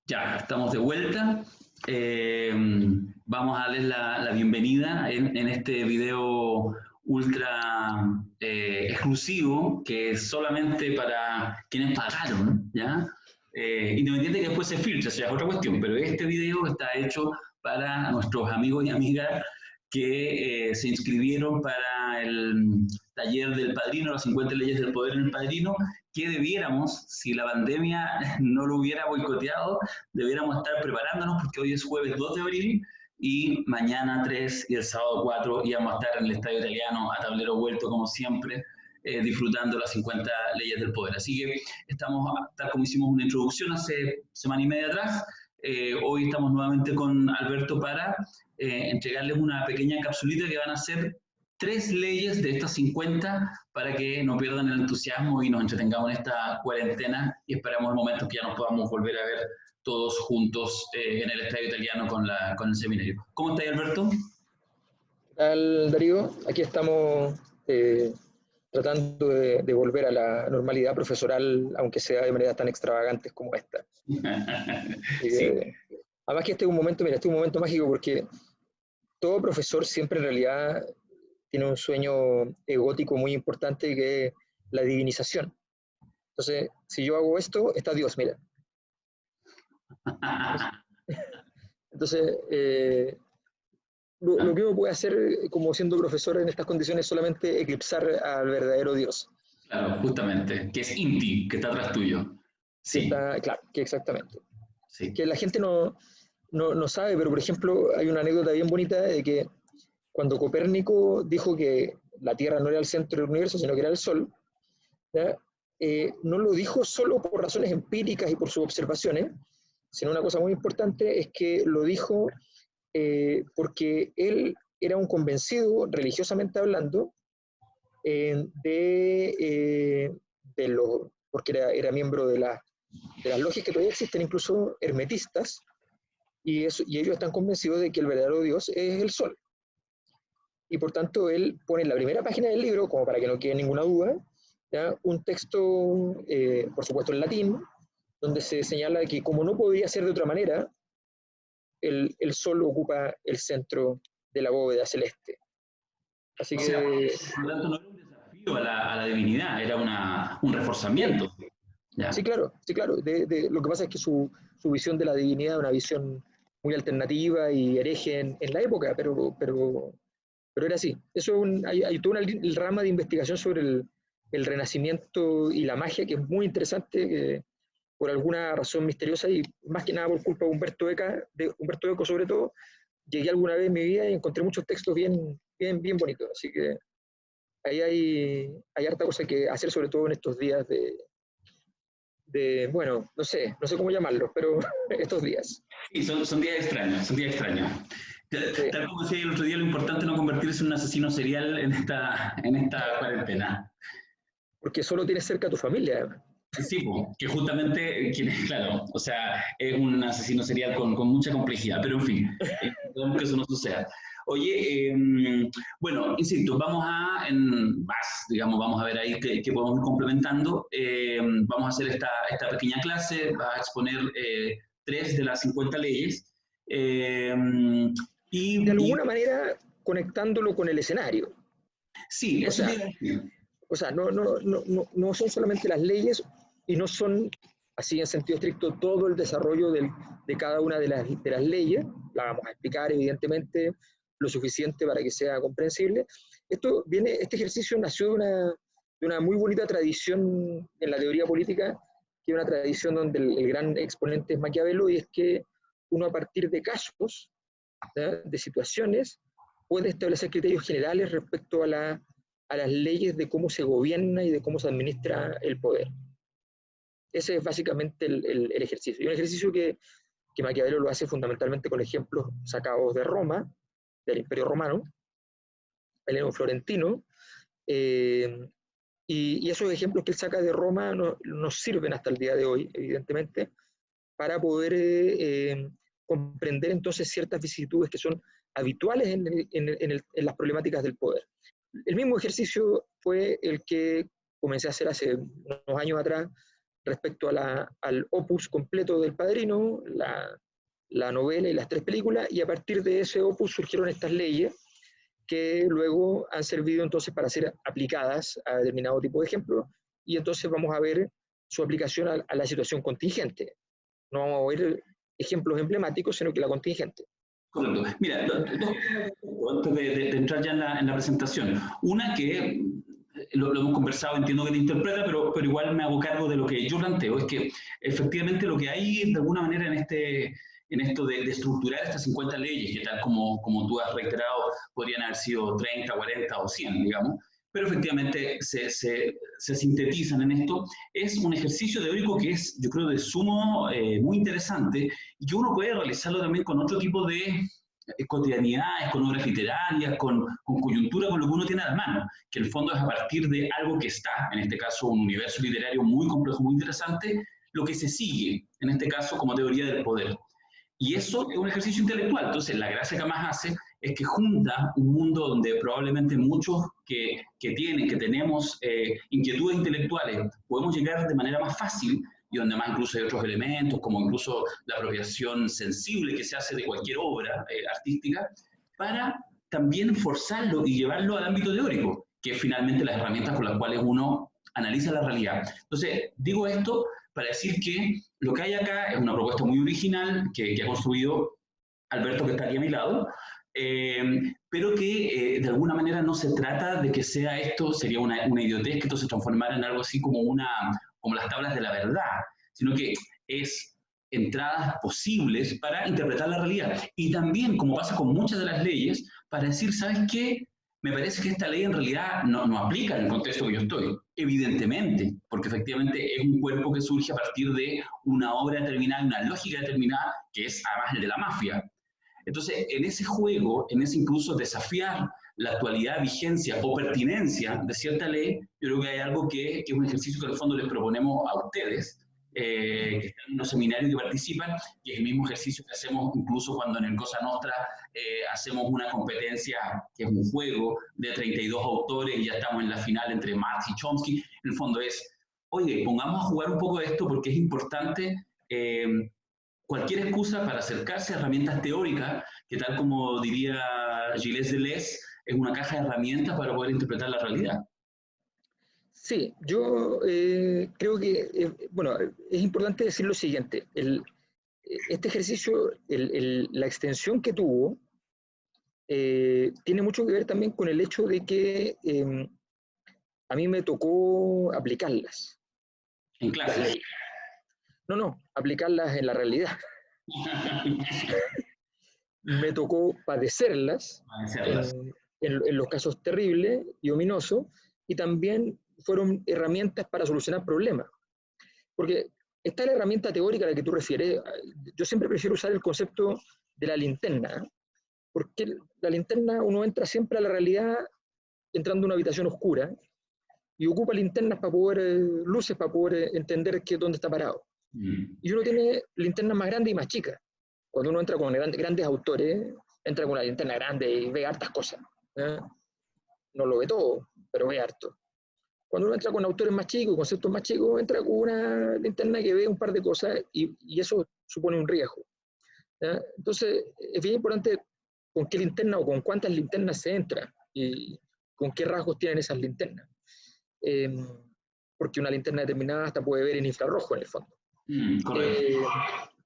Ya, estamos de vuelta. Eh, Vamos a darles la bienvenida en este video ultra exclusivo que es solamente para quienes pagaron, ¿ya? Independiente que después se filtre, eso ya es otra cuestión, pero este video está hecho para nuestros amigos y amigas que se inscribieron para el taller del Padrino, las 50 leyes del poder en el Padrino, que debiéramos, si la pandemia no lo hubiera boicoteado, debiéramos estar preparándonos porque hoy es jueves 2 de abril y mañana 3 y el sábado 4 íbamos a estar en el Estadio Italiano a tablero vuelto como siempre, disfrutando las 50 leyes del poder. Así que estamos, tal como hicimos una introducción hace semana y media atrás, hoy estamos nuevamente con Alberto para entregarles una pequeña capsulita que van a ser 3 leyes de estas 50 para que no pierdan el entusiasmo y nos entretengamos en esta cuarentena y esperamos el momento que ya nos podamos volver a ver todos juntos en el Estadio Italiano con el seminario. ¿Cómo estás, Alberto? ¿Qué tal, Darío? Aquí estamos tratando de volver a la normalidad profesoral, aunque sea de maneras tan extravagantes como esta. Sí. Además que este es un momento, mira, este es un momento mágico porque todo profesor siempre en realidad tiene un sueño egótico muy importante que es la divinización. Entonces, si yo hago esto, está Dios, mira. Entonces, lo que uno puede hacer como siendo profesor en estas condiciones es solamente eclipsar al verdadero Dios. Claro, justamente, que es Inti, que está atrás tuyo. Que Sí, está, claro, que exactamente. sí. Que la gente no sabe, pero por ejemplo hay una anécdota bien bonita de que cuando Copérnico dijo que la Tierra no era el centro del universo, sino que era el Sol, no lo dijo solo por razones empíricas y por sus observaciones, sino una cosa muy importante es que lo dijo porque él era un convencido, religiosamente hablando, porque era miembro de las logias que todavía existen, incluso hermetistas, y ellos están convencidos de que el verdadero Dios es el Sol. Y por tanto, él pone en la primera página del libro, como para que no quede ninguna duda, ¿ya? Un texto, por supuesto en latín, donde se señala que como no podía ser de otra manera, el Sol ocupa el centro de la bóveda celeste. Así O sea, que, por lo tanto, no era un desafío a la divinidad, era un reforzamiento. sí, ¿Ya? claro, sí, claro. Lo que pasa es que su visión de la divinidad es una visión muy alternativa y hereje en la época, pero era así. Hay toda una rama de investigación sobre el renacimiento y la magia que es muy interesante, que por alguna razón misteriosa y más que nada por culpa de Humberto Eco sobre todo, llegué alguna vez en mi vida y encontré muchos textos bien bonitos. Así que ahí hay harta cosa que hacer, sobre todo en estos días bueno, no sé cómo llamarlos, pero estos días. Sí, son días extraños, son días extraños. Sí, Tal como decía el otro día, lo importante es no convertirse en un asesino serial en esta cuarentena. porque solo tienes cerca a tu familia, además. Sí, po, que justamente, claro, o sea, es un asesino serial con mucha complejidad, pero en fin, esperemos que eso no suceda. Oye, bueno, insisto, digamos, vamos a ver ahí qué podemos ir complementando. Vamos a hacer esta pequeña clase, va a exponer 3 de las 50 leyes. Eh, De y alguna manera conectándolo con el escenario. sí, O eso te sea, iba a decir. no son solamente las leyes y no son, así en sentido estricto, todo el desarrollo de cada una de las leyes. La vamos a explicar, evidentemente, lo suficiente para que sea comprensible. Este ejercicio nació de una muy bonita tradición en la teoría política, que es una tradición donde el gran exponente es Maquiavelo, y es que uno a partir de casos, ¿ya?, de situaciones, puede establecer criterios generales respecto a las leyes de cómo se gobierna y de cómo se administra el poder. Ese es básicamente el ejercicio. Y un ejercicio que Maquiavelo lo hace fundamentalmente con ejemplos sacados de Roma, del Imperio Romano, Heleno Florentino, eh, y esos ejemplos que él saca de Roma nos sirven hasta el día de hoy, evidentemente, para poder comprender entonces ciertas vicisitudes que son habituales en las problemáticas del poder. El mismo ejercicio fue el que comencé a hacer hace unos años atrás respecto al opus completo del Padrino, la novela y las 3 películas, y a partir de ese opus surgieron estas leyes que luego han servido entonces para ser aplicadas a determinado tipo de ejemplos, y entonces vamos a ver su aplicación a la situación contingente. No vamos a ver ejemplos emblemáticos, sino que la contingente. Correcto. Mira, dos cosas antes de entrar ya en la presentación. Una que lo hemos conversado, entiendo que te interpreta, pero igual me hago cargo de lo que yo planteo, es que efectivamente lo que hay de alguna manera en esto de estructurar estas 50 leyes, que tal como tú has reiterado, podrían haber sido 30, 40 o 100, digamos, pero efectivamente se sintetizan en esto, es un ejercicio teórico que es, yo creo, de sumo, muy interesante, y que uno puede realizarlo también con otro tipo de cotidianidades, con obras literarias, con coyuntura, con lo que uno tiene a la mano, que en el fondo es a partir de algo que está, en este caso un universo literario muy complejo, muy interesante, lo que se sigue, en este caso como teoría del poder. Y eso es un ejercicio intelectual. Entonces, la gracia que más hace es que junta un mundo donde probablemente muchos que tenemos inquietudes intelectuales, podemos llegar de manera más fácil, y donde más incluso hay otros elementos, como incluso la apropiación sensible que se hace de cualquier obra artística, para también forzarlo y llevarlo al ámbito teórico, que es finalmente las herramientas con las cuales uno analiza la realidad. Entonces, digo esto para decir que lo que hay acá es una propuesta muy original que ha construido Alberto, que está aquí a mi lado, pero que de alguna manera no se trata de que sea esto, sería una idiotez que esto se transformara en algo así como las tablas de la verdad, sino que es entradas posibles para interpretar la realidad. Y también, como pasa con muchas de las leyes, para decir, ¿sabes qué? Me parece que esta ley en realidad no aplica en el contexto que yo estoy, evidentemente, porque efectivamente es un cuerpo que surge a partir de una obra determinada, una lógica determinada, que es además el de la mafia. Entonces, en ese juego, en ese incluso desafiar la actualidad, vigencia o pertinencia de cierta ley, yo creo que hay algo que es un ejercicio que en el fondo les proponemos a ustedes, que están en los seminarios que participan, y es el mismo ejercicio que hacemos incluso cuando en el Cosa Nostra hacemos una competencia, que es un juego de 32 autores, y ya estamos en la final entre Marx y Chomsky. En el fondo es, oye, pongamos a jugar un poco de esto porque es importante. Cualquier excusa para acercarse a herramientas teóricas, que tal como diría Gilles Deleuze, es una caja de herramientas para poder interpretar la realidad. Sí, yo creo que, bueno, es importante decir lo siguiente. Este ejercicio, la extensión que tuvo, tiene mucho que ver también con el hecho de que a mí me tocó aplicarlas. En clase. No, aplicarlas en la realidad. Me tocó padecerlas en los casos terribles y ominosos, y también fueron herramientas para solucionar problemas. Porque está la herramienta teórica a la que tú refieres. Yo siempre prefiero usar el concepto de la linterna, porque la linterna, uno entra siempre a la realidad entrando a una habitación oscura y ocupa linternas para poder, luces para poder entender dónde está parado. Y uno tiene linternas más grandes y más chicas. Cuando uno entra con grandes autores, entra con una linterna grande y ve hartas cosas. No lo ve todo, pero ve harto. Cuando uno entra con autores más chicos, conceptos más chicos, entra con una linterna que ve un par de cosas, y eso supone un riesgo. Entonces, es bien importante con qué linterna o con cuántas linternas se entra y con qué rasgos tienen esas linternas. Porque una linterna determinada hasta puede ver en infrarrojo en el fondo.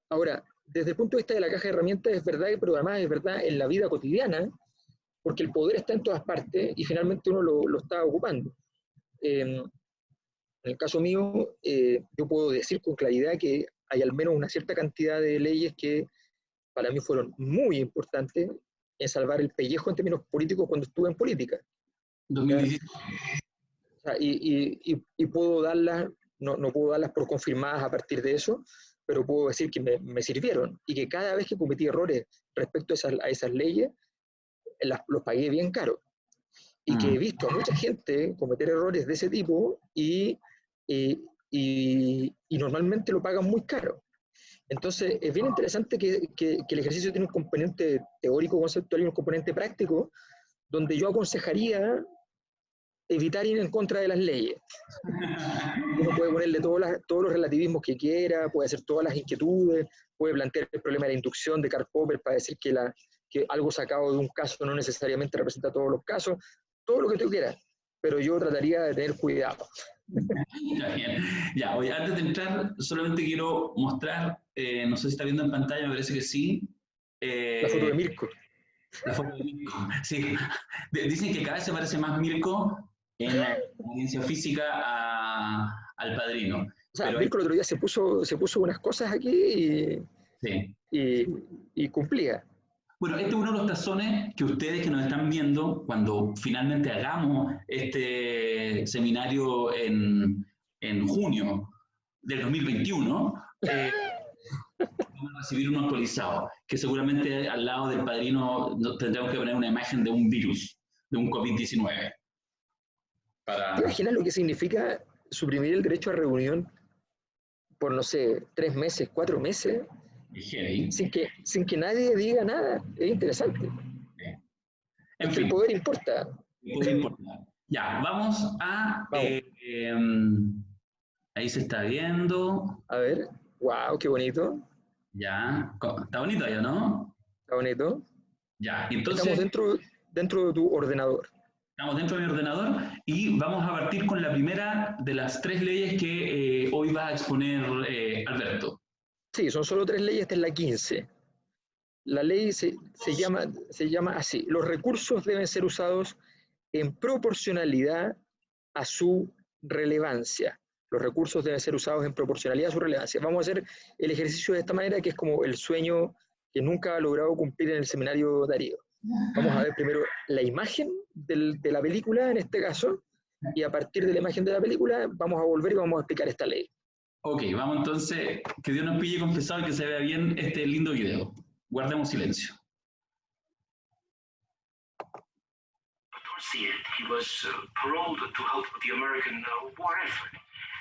Ahora, desde el punto de vista de la caja de herramientas, es verdad, pero además es verdad en la vida cotidiana, porque el poder está en todas partes y finalmente uno lo está ocupando. En el caso mío, yo puedo decir con claridad que hay al menos una cierta cantidad de leyes que para mí fueron muy importantes en salvar el pellejo en términos políticos cuando estuve en política. 2017. O sea, y puedo darlas, no puedo darlas por confirmadas a partir de eso, pero puedo decir que me sirvieron, y que cada vez que cometí errores respecto a esas leyes, los pagué bien caro. Y que he visto a mucha gente cometer errores de ese tipo y normalmente lo pagan muy caro. Entonces, es bien interesante que el ejercicio tiene un componente teórico, conceptual, y un componente práctico, donde yo aconsejaría evitar ir en contra de las leyes. Uno puede ponerle todos los relativismos que quiera, puede hacer todas las inquietudes, puede plantear el problema de la inducción de Karl Popper para decir que algo sacado de un caso no necesariamente representa todos los casos, todo lo que tú quieras, pero yo trataría de tener cuidado. Ya, bien. Ya, oye, antes de entrar, solamente quiero mostrar, no sé si está viendo en pantalla, me parece que sí. La foto de Mirko. La foto de Mirko, sí. Dicen que cada vez se parece más Mirko en la ciencia física al Padrino. O sea, Pero Mirko el otro día se puso unas cosas aquí sí. y cumplía. Bueno, este es uno de los tazones que ustedes que nos están viendo, cuando finalmente hagamos este seminario en junio del 2021, vamos a recibir uno actualizado, que seguramente al lado del Padrino tendremos que poner una imagen de un virus, de un COVID-19. ¿Te imaginas lo que significa suprimir el derecho a reunión por, no sé, 3 meses, 4 meses, sin que nadie diga nada? Es interesante. En Es que fin, el poder importa. el poder importa. Ya, vamos a... ahí se está viendo. A ver, wow, qué bonito. Ya, está bonito ya, ¿no? Está bonito. Ya, entonces... Estamos dentro de tu ordenador. Estamos dentro de mi ordenador y vamos a partir con la primera de las 3 leyes que hoy va a exponer Alberto. Sí, son solo 3 leyes, esta es la 15. La ley se llama así: los recursos deben ser usados en proporcionalidad a su relevancia. Los recursos deben ser usados en proporcionalidad a su relevancia. Vamos a hacer el ejercicio de esta manera, que es como el sueño que nunca ha logrado cumplir en el seminario Darío. Vamos a ver primero la imagen de la película, en este caso, y a partir de la imagen de la película vamos a volver y vamos a explicar esta ley. Ok, vamos entonces, que Dios nos pille confesado y que se vea bien este lindo video. Guardemos silencio. Towards the end, he was paroled to help with the American war effort.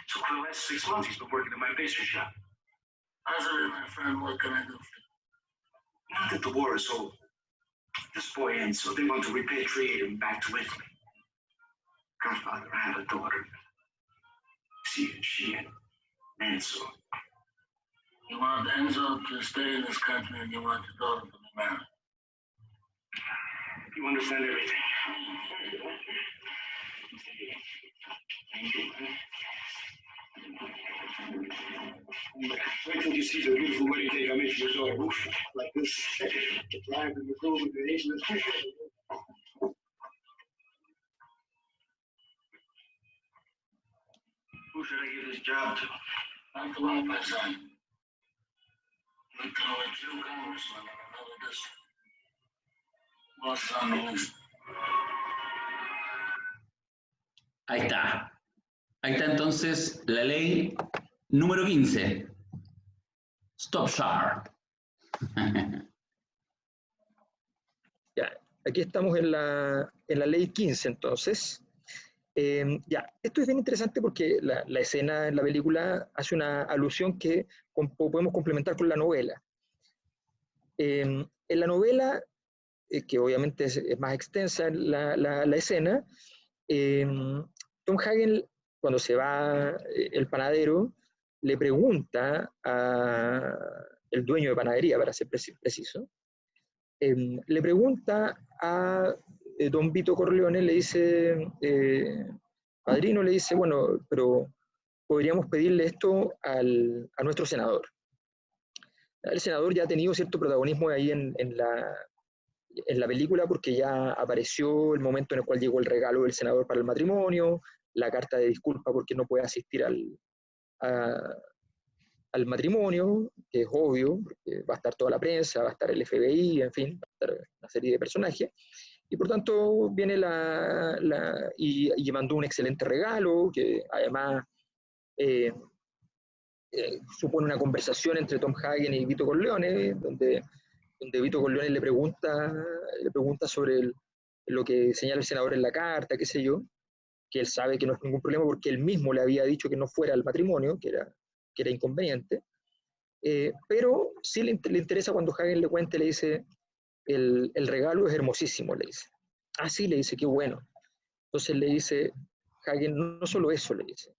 So for the last 6 months, he's been working in my pastry shop. President, my friend, what can I do for you? Now that the war is over, this boy Enzo, they want to repatriate him back to Italy. Godfather, I have a daughter. See, she and Enzo. You want Enzo to stay in this country and you want your daughter to be married? You understand everything. Wait till you see the beautiful wedding cake I made for your daughter. Oof, like this. The drive and the grove with the angels. Who should I give this job to? Not the one, my son. You're telling two congressmen in another district. What's on the list? Ahí está. Ahí está entonces la ley número 15. Stop Share. Ya, aquí estamos en la ley 15, entonces. Ya, esto es bien interesante porque la escena en la película hace una alusión que podemos complementar con la novela. En la novela, que obviamente es más extensa la escena, Tom Hagen, cuando se va el panadero, le pregunta al dueño de panadería, para ser preciso, le pregunta a don Vito Corleone, le dice, padrino, le dice, bueno, pero podríamos pedirle esto a nuestro senador. El senador ya ha tenido cierto protagonismo ahí en la película, porque ya apareció el momento en el cual llegó el regalo del senador para el matrimonio, la carta de disculpa porque no puede asistir al matrimonio, que es obvio, porque va a estar toda la prensa, va a estar el FBI, en fin, va a estar una serie de personajes, y por tanto viene y mandó un excelente regalo, que además supone una conversación entre Tom Hagen y Vito Corleone, donde Vito Corleone le pregunta sobre lo que señala el senador en la carta, qué sé yo, que él sabe que no es ningún problema porque él mismo le había dicho que no fuera al matrimonio, que era inconveniente, pero sí le interesa cuando Hagen le cuenta, le dice, el regalo es hermosísimo, le dice. Ah, sí, le dice, qué bueno. Entonces le dice Hagen, no solo eso, le dice,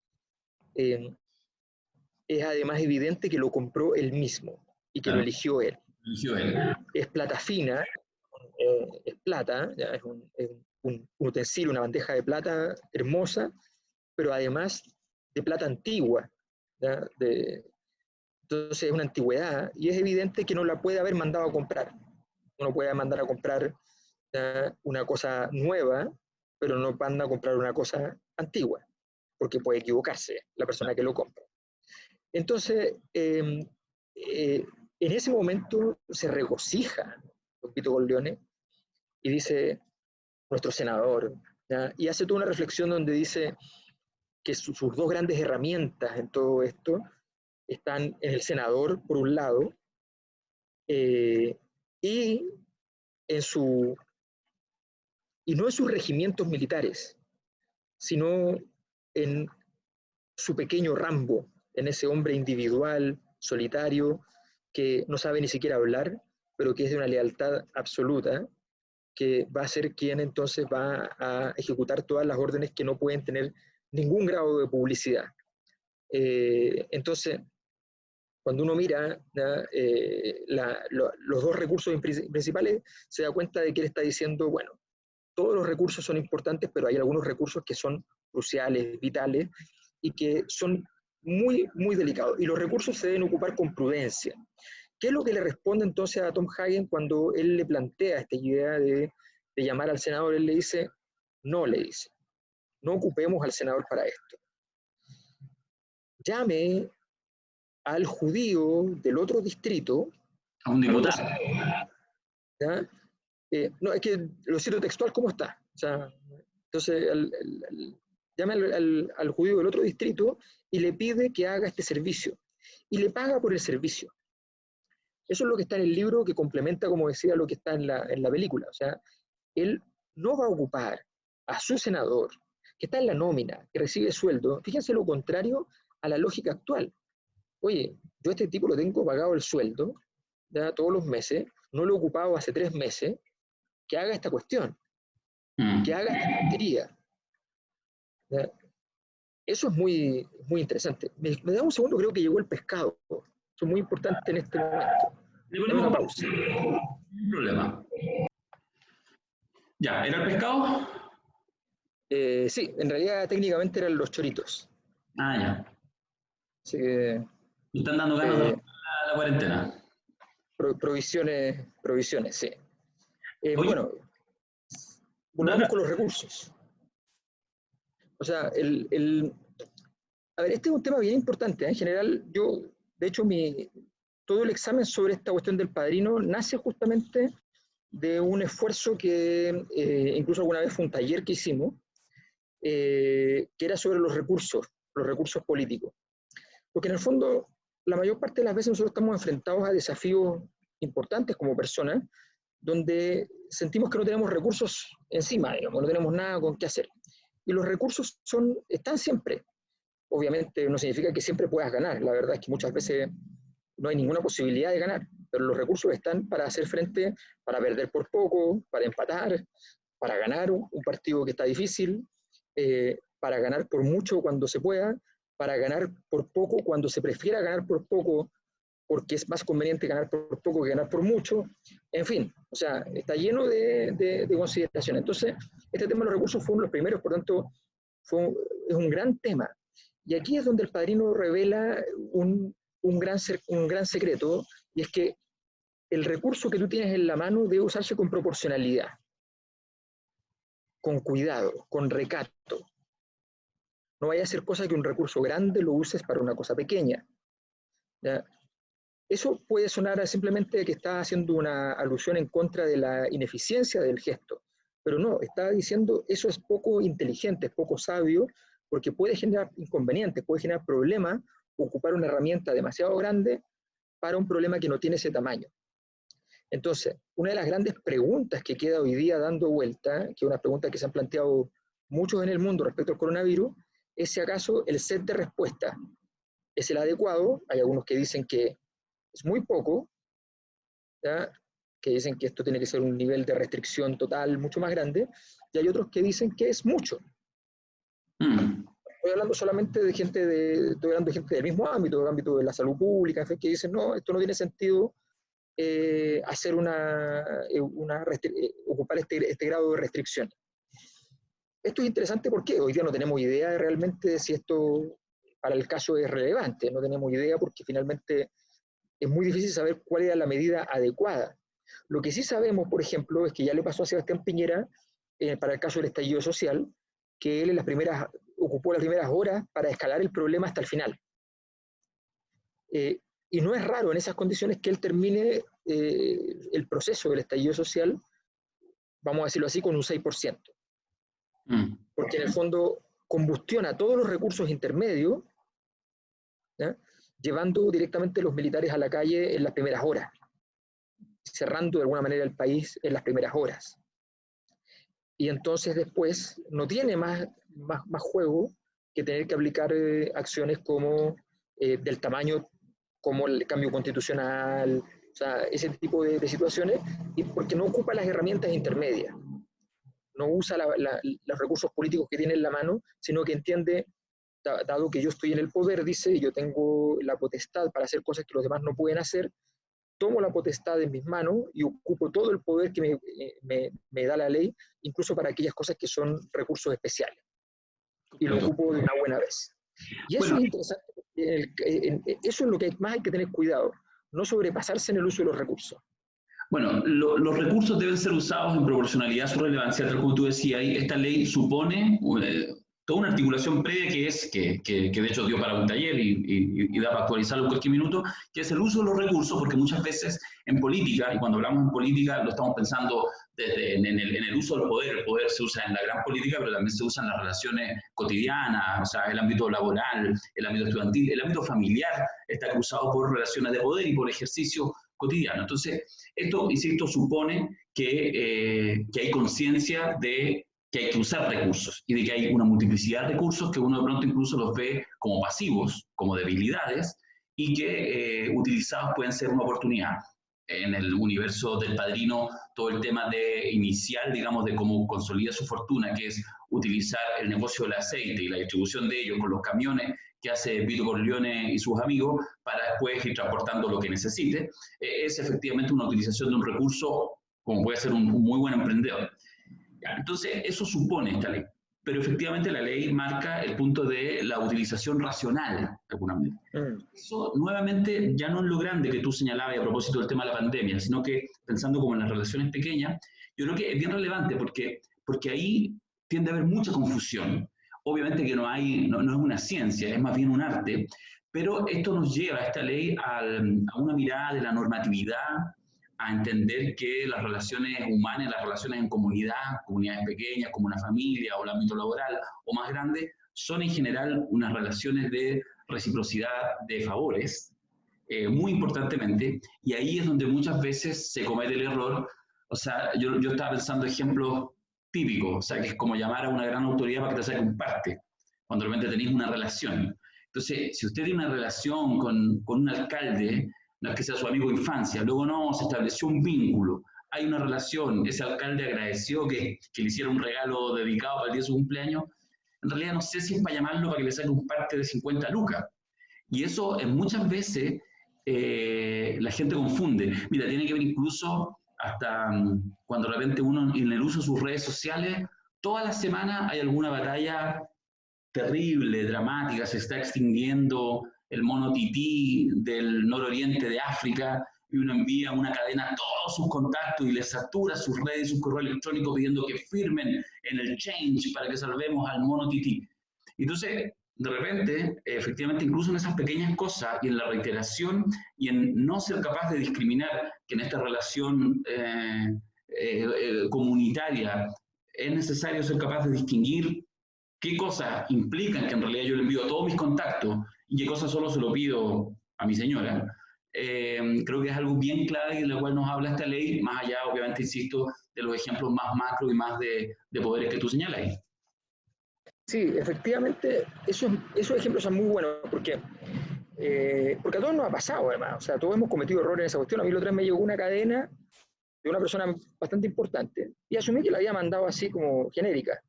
es además evidente que lo compró él mismo y que lo Claro, eligió él. eligió él. Es plata fina, es plata, ¿ya? Es un utensilio, una bandeja de plata hermosa, pero además de plata antigua, ¿ya? Entonces es una antigüedad y es evidente que no la puede haber mandado a comprar. Uno puede mandar a comprar, ¿ya?, una cosa nueva, pero no manda a comprar una cosa antigua, porque puede equivocarse la persona que lo compra. Entonces, en ese momento se regocija Don Vito Corleone y dice, nuestro senador, ¿ya? Y hace toda una reflexión donde dice que sus dos grandes herramientas en todo esto están en el senador, por un lado, y, en su, y no en sus regimientos militares, sino en su pequeño Rambo, en ese hombre individual, solitario, que no sabe ni siquiera hablar, pero que es de una lealtad absoluta, que va a ser quien entonces va a ejecutar todas las órdenes que no pueden tener ningún grado de publicidad. Entonces, cuando uno mira, los dos recursos principales, se da cuenta de que él está diciendo, bueno, todos los recursos son importantes, pero hay algunos recursos que son cruciales, vitales, y que son muy, muy delicados. Y los recursos se deben ocupar con prudencia. ¿Qué es lo que le responde entonces a Tom Hagen cuando él le plantea esta idea de llamar al senador? Él le dice, no, no ocupemos al senador para esto. Llame al judío del otro distrito, A un al otro diputado. senador, ¿ya? No, es que lo cito textual, ¿cómo está? O sea, entonces, llama al judío del otro distrito y le pide que haga este servicio. Y le paga por el servicio. Eso es lo que está en el libro, que complementa, como decía, lo que está en la película. O sea, él no va a ocupar a su senador, que está en la nómina, que recibe sueldo. Fíjense lo contrario a la lógica actual. Oye, yo a este tipo lo tengo pagado el sueldo, ya todos los meses, no lo he ocupado hace 3 meses, que haga esta cuestión, que haga esta tontería. ¿Ya? Eso es muy, muy interesante. Me da un segundo, creo que llegó el pescado. Eso es muy importante en este momento. Le Dame una ponemos pausa. un problema. Ya, ¿era el pescado? Sí, en realidad técnicamente eran los choritos. Ah, ya. Así que Me están dando ganas de eh, la cuarentena. provisiones, sí. Oye, Bueno, no, volvamos con los recursos. O sea, a ver, este es un tema bien importante, ¿eh? En general, yo, de hecho, todo el examen sobre esta cuestión del padrino nace justamente de un esfuerzo que incluso alguna vez fue un taller que hicimos, que era sobre los recursos políticos. Porque en el fondo, la mayor parte de las veces nosotros estamos enfrentados a desafíos importantes como personas, donde sentimos que no tenemos recursos encima, digamos, no tenemos nada con qué hacer. Y los recursos están siempre. Obviamente no significa que siempre puedas ganar. La verdad es que muchas veces no hay ninguna posibilidad de ganar, pero los recursos están para hacer frente, para perder por poco, para empatar, para ganar un partido que está difícil, para ganar por mucho cuando se pueda, para ganar por poco cuando se prefiera ganar por poco, porque es más conveniente ganar por poco que ganar por mucho. En fin, o sea, está lleno de consideraciones. Entonces, este tema de los recursos fue uno de los primeros, por tanto, es un gran tema. Y aquí es donde el padrino revela un gran secreto, y es que el recurso que tú tienes en la mano debe usarse con proporcionalidad, con cuidado, con recato. No vaya a ser cosa que un recurso grande lo uses para una cosa pequeña. ¿Ya? Eso puede sonar a simplemente que está haciendo una alusión en contra de la ineficiencia del gesto, pero no, está diciendo eso es poco inteligente, es poco sabio, porque puede generar inconvenientes, puede generar problemas, ocupar una herramienta demasiado grande para un problema que no tiene ese tamaño. Entonces, una de las grandes preguntas que queda hoy día dando vuelta, que es una pregunta que se han planteado muchos en el mundo respecto al coronavirus, es si acaso el set de respuesta es el adecuado. Hay algunos que dicen que es muy poco, ¿ya? que dicen que esto tiene que ser un nivel de restricción total mucho más grande, y hay otros que dicen que es mucho. Estoy hablando solamente de gente estoy hablando de gente del mismo ámbito, del ámbito de la salud pública, que dicen, no, esto no tiene sentido hacer ocupar este grado de restricción. Esto es interesante porque hoy día no tenemos idea realmente de si esto para el caso es relevante, no tenemos idea porque finalmente es muy difícil saber cuál era la medida adecuada. Lo que sí sabemos, por ejemplo, es que ya le pasó a Sebastián Piñera para el caso del estallido social, que él ocupó las primeras horas para escalar el problema hasta el final. Y no es raro en esas condiciones que él termine el proceso del estallido social, vamos a decirlo así, con un 6%. Porque en el fondo combustiona todos los recursos intermedios, ¿ya?, llevando directamente los militares a la calle en las primeras horas, cerrando de alguna manera el país en las primeras horas. Y entonces después no tiene más juego que tener que aplicar acciones como del tamaño como el cambio constitucional, o sea, ese tipo de situaciones, y porque no ocupa las herramientas intermedias, no usa los recursos políticos que tiene en la mano, sino que entiende, dado que yo estoy en el poder, dice, yo tengo la potestad para hacer cosas que los demás no pueden hacer, tomo la potestad en mis manos y ocupo todo el poder que me da la ley, incluso para aquellas cosas que son recursos especiales. Y lo ocupo de una buena vez. Y eso es interesante, eso es lo que más hay que tener cuidado, no sobrepasarse en el uso de los recursos. Bueno, los recursos deben ser usados en proporcionalidad a su relevancia, tal como tú decías, y esta ley supone toda una articulación previa que de hecho dio para un taller y da para actualizarlo en cualquier minuto, que es el uso de los recursos, porque muchas veces en política, y cuando hablamos en política lo estamos pensando en el uso del poder. El poder se usa en la gran política, pero también se usa en las relaciones cotidianas, o sea, el ámbito laboral, el ámbito estudiantil, el ámbito familiar está cruzado por relaciones de poder y por ejercicio cotidiano. Entonces, esto, insisto, supone que hay conciencia de que hay que usar recursos y de que hay una multiplicidad de recursos que uno de pronto incluso los ve como pasivos, como debilidades, y que utilizados pueden ser una oportunidad. En el universo del Padrino, todo el tema inicial, digamos, de cómo consolida su fortuna, que es utilizar el negocio del aceite y la distribución de ellos con los camiones que hace Vito Corleone y sus amigos para después ir transportando lo que necesite, es efectivamente una utilización de un recurso como puede ser un muy buen emprendedor. Entonces, eso supone esta ley. Pero efectivamente la ley marca el punto de la utilización racional, de alguna manera. Eso nuevamente ya no es lo grande que tú señalabas a propósito del tema de la pandemia, sino que pensando como en las relaciones pequeñas, yo creo que es bien relevante porque ahí tiende a haber mucha confusión. Obviamente que no es una ciencia, es más bien un arte, pero esto nos lleva, esta ley, a una mirada de la normatividad, a entender que las relaciones humanas, las relaciones en comunidades pequeñas, como una familia o el ámbito laboral o más grande, son en general unas relaciones de reciprocidad de favores, muy importantemente, y ahí es donde muchas veces se comete el error. O sea, yo estaba pensando ejemplos típicos, o sea, que es como llamar a una gran autoridad para que te saque un parte, cuando realmente tenéis una relación. Entonces, si usted tiene una relación con un alcalde, no es que sea su amigo de infancia, luego no, se estableció un vínculo, hay una relación, ese alcalde agradeció que le hiciera un regalo dedicado para el día de su cumpleaños, en realidad no sé si es para llamarlo para que le saque un parte de 50 lucas. Y eso muchas veces la gente confunde. Mira, tiene que ver incluso hasta cuando de repente uno en el uso de sus redes sociales, toda la semana hay alguna batalla terrible, dramática, se está extinguiendo el mono tití del nororiente de África, y uno envía una cadena a todos sus contactos y les satura sus redes y sus correos electrónicos pidiendo que firmen en el change para que salvemos al mono tití. Entonces, de repente, efectivamente, incluso en esas pequeñas cosas y en la reiteración y en no ser capaz de discriminar que en esta relación comunitaria es necesario ser capaz de distinguir qué cosas implican que en realidad yo le envío a todos mis contactos y qué cosas solo se lo pido a mi señora. Creo que es algo bien clave de lo cual nos habla esta ley, más allá, obviamente, insisto, de los ejemplos más macro y más de poderes que tú señalas. Sí, efectivamente, esos ejemplos son muy buenos porque a todos nos ha pasado, además. O sea, todos hemos cometido errores en esa cuestión. A mí la otra vez me llegó una cadena de una persona bastante importante, y asumí que la había mandado así como genérica,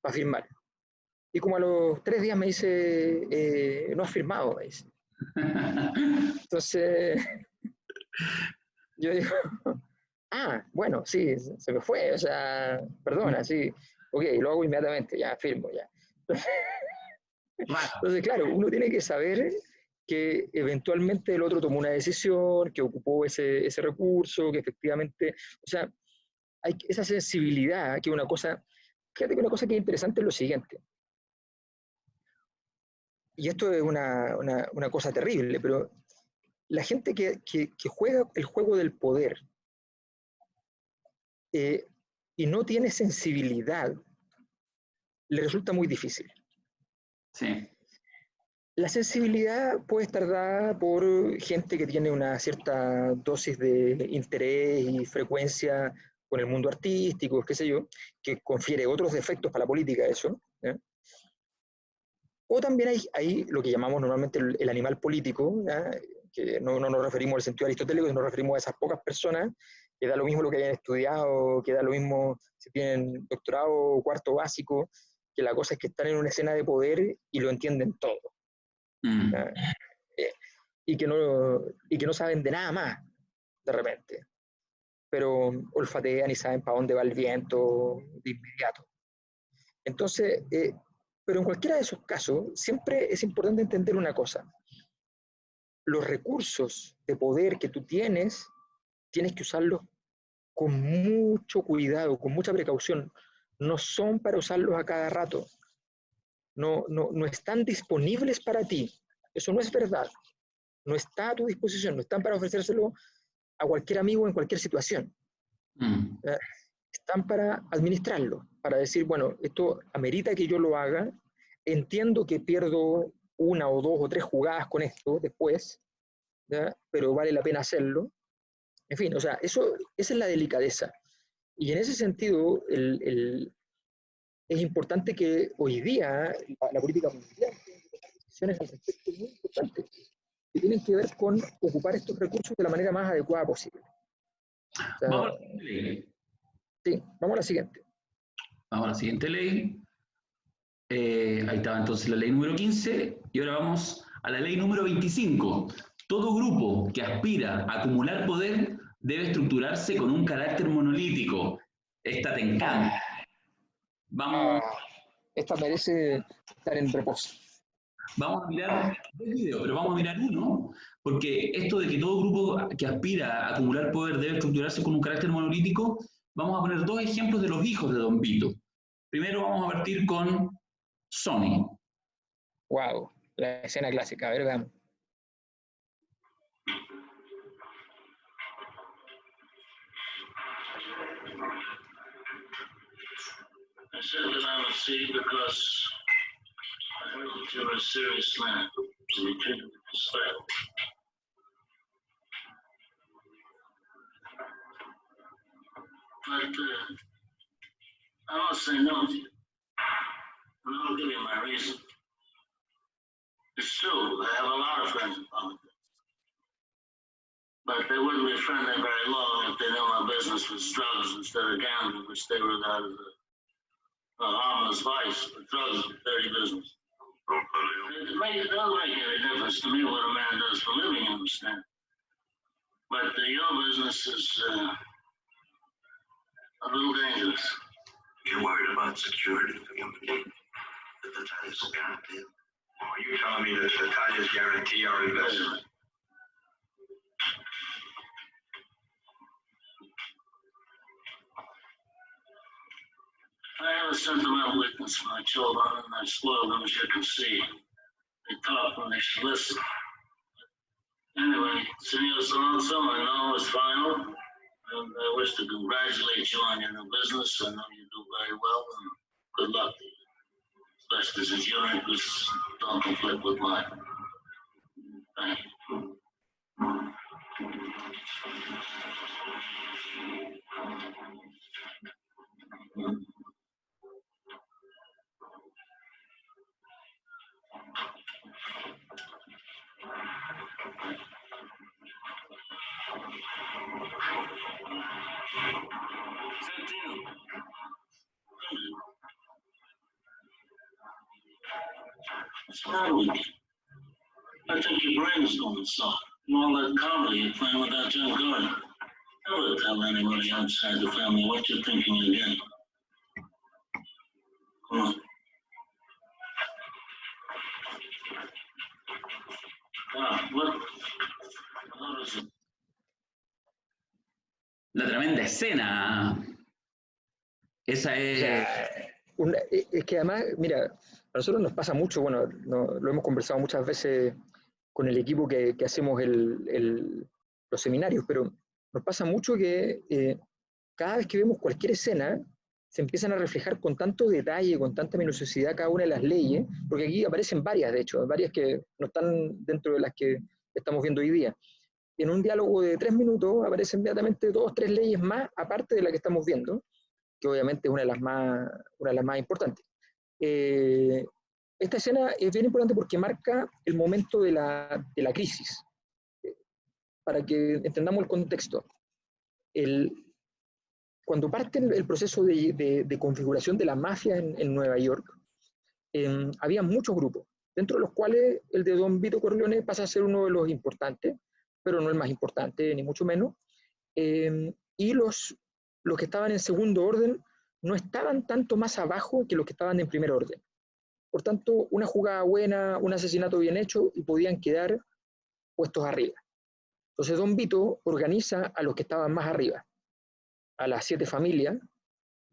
para firmar. Y como a los 3 días me dice, no has firmado, me dice. Entonces, yo digo, ah, bueno, sí, se me fue, o sea, perdona, sí, ok, lo hago inmediatamente, ya firmo, ya. Entonces, claro, uno tiene que saber que eventualmente el otro tomó una decisión, que ocupó ese recurso, que efectivamente, o sea, hay esa sensibilidad, que una cosa, fíjate que una cosa que es interesante es lo siguiente, y esto es una cosa terrible, pero la gente que juega el juego del poder eh, y no tiene sensibilidad, le resulta muy difícil. Sí. La sensibilidad puede estar dada por gente que tiene una cierta dosis de interés y frecuencia con el mundo artístico, qué sé yo, que confiere otros defectos para la política eso. ¿Ya? O también hay lo que llamamos normalmente el animal político, ¿ya? Que no nos referimos al sentido aristotélico, sino nos referimos a esas pocas personas que da lo mismo lo que hayan estudiado, que da lo mismo si tienen doctorado o cuarto básico, que la cosa es que están en una escena de poder y lo entienden todo. ¿Ya? Y que no saben de nada más, de repente, pero olfatean y saben para dónde va el viento de inmediato. Entonces, pero en cualquiera de esos casos, siempre es importante entender una cosa. Los recursos de poder que tú tienes que usarlos con mucho cuidado, con mucha precaución. No son para usarlos a cada rato. No están disponibles para ti. Eso no es verdad. No está a tu disposición. No están para ofrecérselo a cualquier amigo en cualquier situación. Están para administrarlo, para decir, bueno, esto amerita que yo lo haga, entiendo que pierdo 1 o 2 o 3 jugadas con esto después, ¿ya? Pero vale la pena hacerlo. En fin, o sea, esa es la delicadeza. Y en ese sentido, es importante que hoy día la política mundial tiene decisiones al respecto muy importantes, que tienen que ver con ocupar estos recursos de la manera más adecuada posible. O sea, Vamos a la siguiente ley. sí, vamos a la siguiente. Vamos a la siguiente ley. Ahí estaba entonces la ley número 15 y ahora vamos a la ley número 25. Todo grupo que aspira a acumular poder debe estructurarse con un carácter monolítico. Esta te encanta. Vamos, Esta merece estar en reposo. vamos a mirar dos videos, pero vamos a mirar uno, porque esto de que todo grupo que aspira a acumular poder debe estructurarse con un carácter monolítico, vamos a poner 2 ejemplos de los hijos de Don Vito. Primero vamos a partir con Sony. Wow, la escena clásica. A ver, veamos. I said that I would see because I heard that you were a serious man, and you treated me with respect. But I must say no to you, and I'll give you my reason. It's true, I have a lot of friends in politics, but they wouldn't be friendly very long if they knew my business was drugs instead of gambling, which they regard as a harmless vice, but drugs is a dirty business. It doesn't make any difference to me what a man does for a living, you understand? But your business is a little dangerous. You're worried about security for the company, that the titles will guarantee. Oh, you're telling me that the titles guarantee our investment? I have a sentimental weakness for my children, and I spoil them, as you can see. They talk when they should listen. Anyway, Senor Alonso, I know it's final, and I wish to congratulate you on your new business. I know you do very well, and good luck to you. Especially since your interests don't conflict with mine. Thank you. What's the matter with you? I think your brain is going soft. And all that comedy you're playing with that Jim Gordon. Never tell anybody outside the family what you're thinking again. Come on. What is it? La tremenda escena. Esa es... O sea, es que además, mira, a nosotros nos pasa mucho, bueno, lo hemos conversado muchas veces con el equipo que hacemos los seminarios, pero nos pasa mucho que cada vez que vemos cualquier escena, se empiezan a reflejar con tanto detalle, con tanta minuciosidad cada una de las leyes, porque aquí aparecen varias, de hecho, varias que no están dentro de las que estamos viendo hoy día. En un diálogo de 3 minutos aparecen inmediatamente 2 o 3 leyes más, aparte de la que estamos viendo, que obviamente es una de las más importantes. Esta escena es bien importante porque marca el momento de la crisis. Para que entendamos el contexto. Cuando parte el proceso de configuración de la mafia en Nueva York, había muchos grupos, dentro de los cuales el de Don Vito Corleone pasa a ser uno de los importantes, pero no el más importante, ni mucho menos, y los que estaban en segundo orden no estaban tanto más abajo que los que estaban en primer orden. Por tanto, una jugada buena, un asesinato bien hecho, y podían quedar puestos arriba. Entonces Don Vito organiza a los que estaban más arriba, a las 7 familias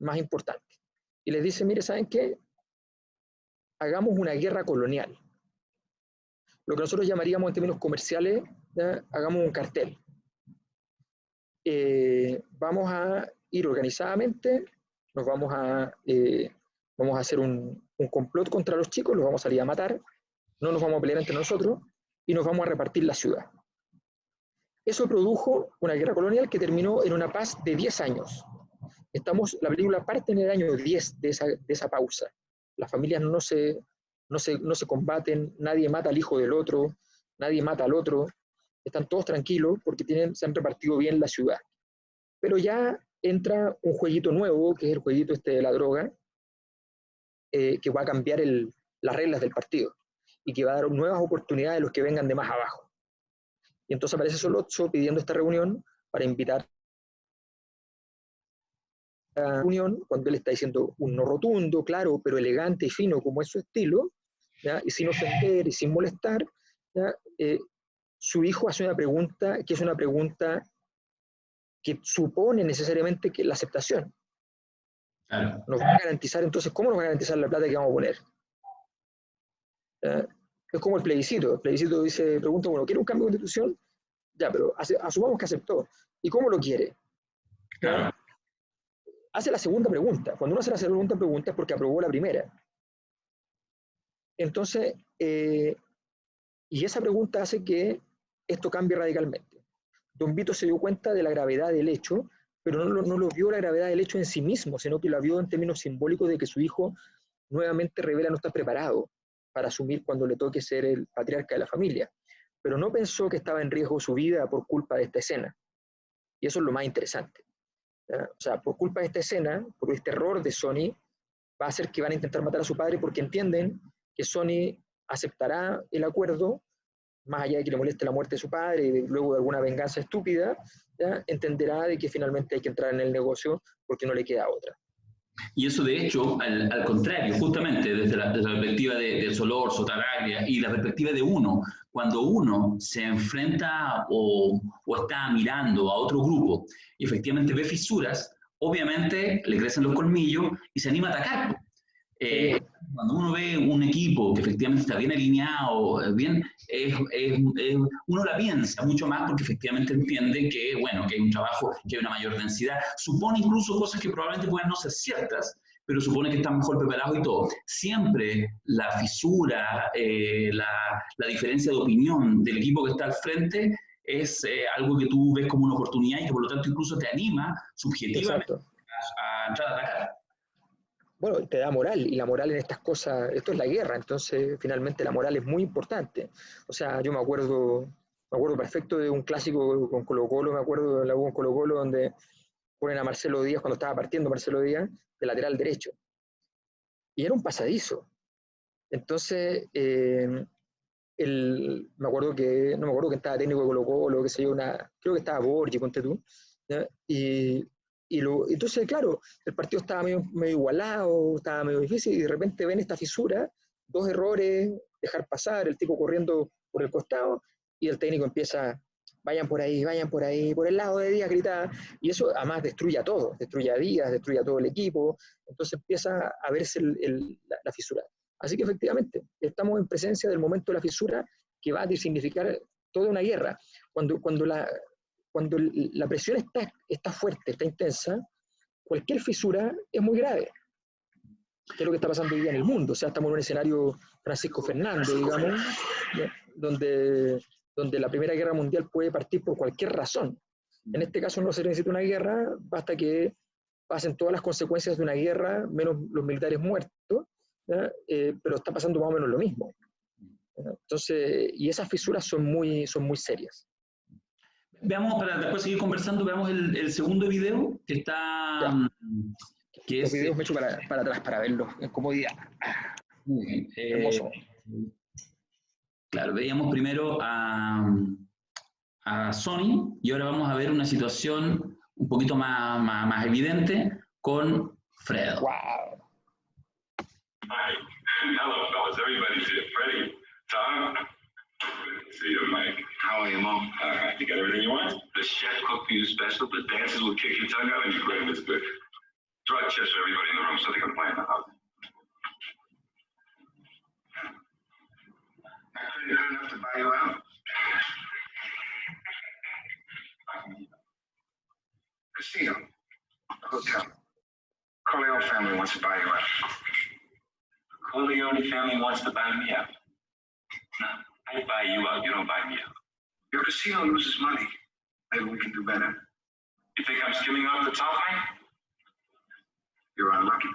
más importantes, y les dice, mire, ¿saben qué? Hagamos una guerra colonial. Lo que nosotros llamaríamos en términos comerciales, ¿ya? Hagamos un cartel. Vamos a ir organizadamente, vamos a hacer un complot contra los chicos, los vamos a salir a matar, no nos vamos a pelear entre nosotros, y nos vamos a repartir la ciudad. Eso produjo una guerra colonial que terminó en una paz de 10 años. La película parte en el año 10 de esa pausa. Las familias no se combaten, nadie mata al hijo del otro, nadie mata al otro, están todos tranquilos porque se han repartido bien la ciudad. Pero ya entra un jueguito nuevo, que es el jueguito de la droga, que va a cambiar las reglas del partido y que va a dar nuevas oportunidades a los que vengan de más abajo. Y entonces aparece Solozzo pidiendo esta reunión para invitar a la reunión, cuando él está diciendo un no rotundo, claro, pero elegante y fino como es su estilo, ¿ya? Y sin ofender y sin molestar, ¿ya? Su hijo hace una pregunta que es una pregunta que supone necesariamente que la aceptación. Claro. Nos va a garantizar, entonces, ¿cómo nos va a garantizar la plata que vamos a poner? Es como el plebiscito. El plebiscito pregunta, bueno, ¿quiere un cambio de constitución? Ya, pero asumamos que aceptó. ¿Y cómo lo quiere? Claro. Hace la segunda pregunta. Cuando uno hace la segunda pregunta es porque aprobó la primera. Entonces, y esa pregunta hace que esto cambie radicalmente. Don Vito se dio cuenta de la gravedad del hecho, pero no lo vio la gravedad del hecho en sí mismo, sino que la vio en términos simbólicos de que su hijo nuevamente revela no está preparado para asumir cuando le toque ser el patriarca de la familia. Pero no pensó que estaba en riesgo su vida por culpa de esta escena. Y eso es lo más interesante. O sea, por culpa de esta escena, por este error de Sonny, va a hacer que van a intentar matar a su padre porque entienden que Sonny aceptará el acuerdo, más allá de que le moleste la muerte de su padre y luego de alguna venganza estúpida, ¿ya? Entenderá de que finalmente hay que entrar en el negocio porque no le queda otra. Y eso, de hecho, al contrario, justamente desde la perspectiva de Solorzo, Taraglia y la perspectiva de uno, cuando uno se enfrenta o está mirando a otro grupo y efectivamente ve fisuras, obviamente le crecen los colmillos y se anima a atacar. Cuando uno ve un equipo que efectivamente está bien alineado, uno la piensa mucho más porque efectivamente entiende que, bueno, que hay un trabajo, que hay una mayor densidad. Supone incluso cosas que probablemente puedan no ser ciertas, pero supone que están mejor preparados y todo. Siempre la fisura, la diferencia de opinión del equipo que está al frente es algo que tú ves como una oportunidad y que por lo tanto incluso te anima subjetivamente a entrar a atacar. Bueno, te da moral, y la moral en estas cosas, esto es la guerra, entonces finalmente la moral es muy importante. O sea, yo me acuerdo perfecto de un clásico con Colo-Colo, me acuerdo de la U con Colo-Colo, donde ponen a Marcelo Díaz, cuando estaba partiendo Marcelo Díaz, de lateral derecho. Y era un pasadizo. Entonces, me acuerdo que, no me acuerdo que estaba técnico de Colo-Colo, que se yo, creo que estaba Borgi, ponte tú, ¿ya? Entonces, claro, el partido estaba medio igualado, estaba medio difícil, y de repente ven esta fisura, 2 errores, dejar pasar, el tipo corriendo por el costado, y el técnico empieza, vayan por ahí, por el lado de Díaz, gritaba, y eso además destruye a todos, destruye a Díaz, destruye a todo el equipo, entonces empieza a verse la fisura. Así que efectivamente, estamos en presencia del momento de la fisura que va a significar toda una guerra. Cuando la presión está fuerte, está intensa, cualquier fisura es muy grave. Que es lo que está pasando hoy día en el mundo. O sea, estamos en un escenario Francisco Fernández, digamos, donde la Primera Guerra Mundial puede partir por cualquier razón. En este caso no se necesita una guerra, basta que pasen todas las consecuencias de una guerra, menos los militares muertos, pero está pasando más o menos lo mismo. Entonces, y esas fisuras son muy serias. Veamos, para después seguir conversando, veamos el segundo video, que está... Que los videos me echo para atrás para verlos en comodidad. Muy bien. Hermoso. Claro, veíamos primero a Sony, y ahora vamos a ver una situación un poquito más evidente con Fredo. Wow. Hi. Hello, fellas. Everybody's here. Freddie, Tom. Good to see you, Mike. How are you, Mom? All right. You got everything you want? The chef cooked for you special. The dancers will kick your tongue out, and your breakfast good. Draw chips for everybody in the room so they can play in the house. I couldn't good enough to buy you out. Casino. Hotel. Corleone family wants to buy you out. Corleone family wants to buy me out. No, I buy you out, you don't buy me out. Your casino loses money. Maybe we can do better. You think I'm skimming off the top, Mike? You're unlucky.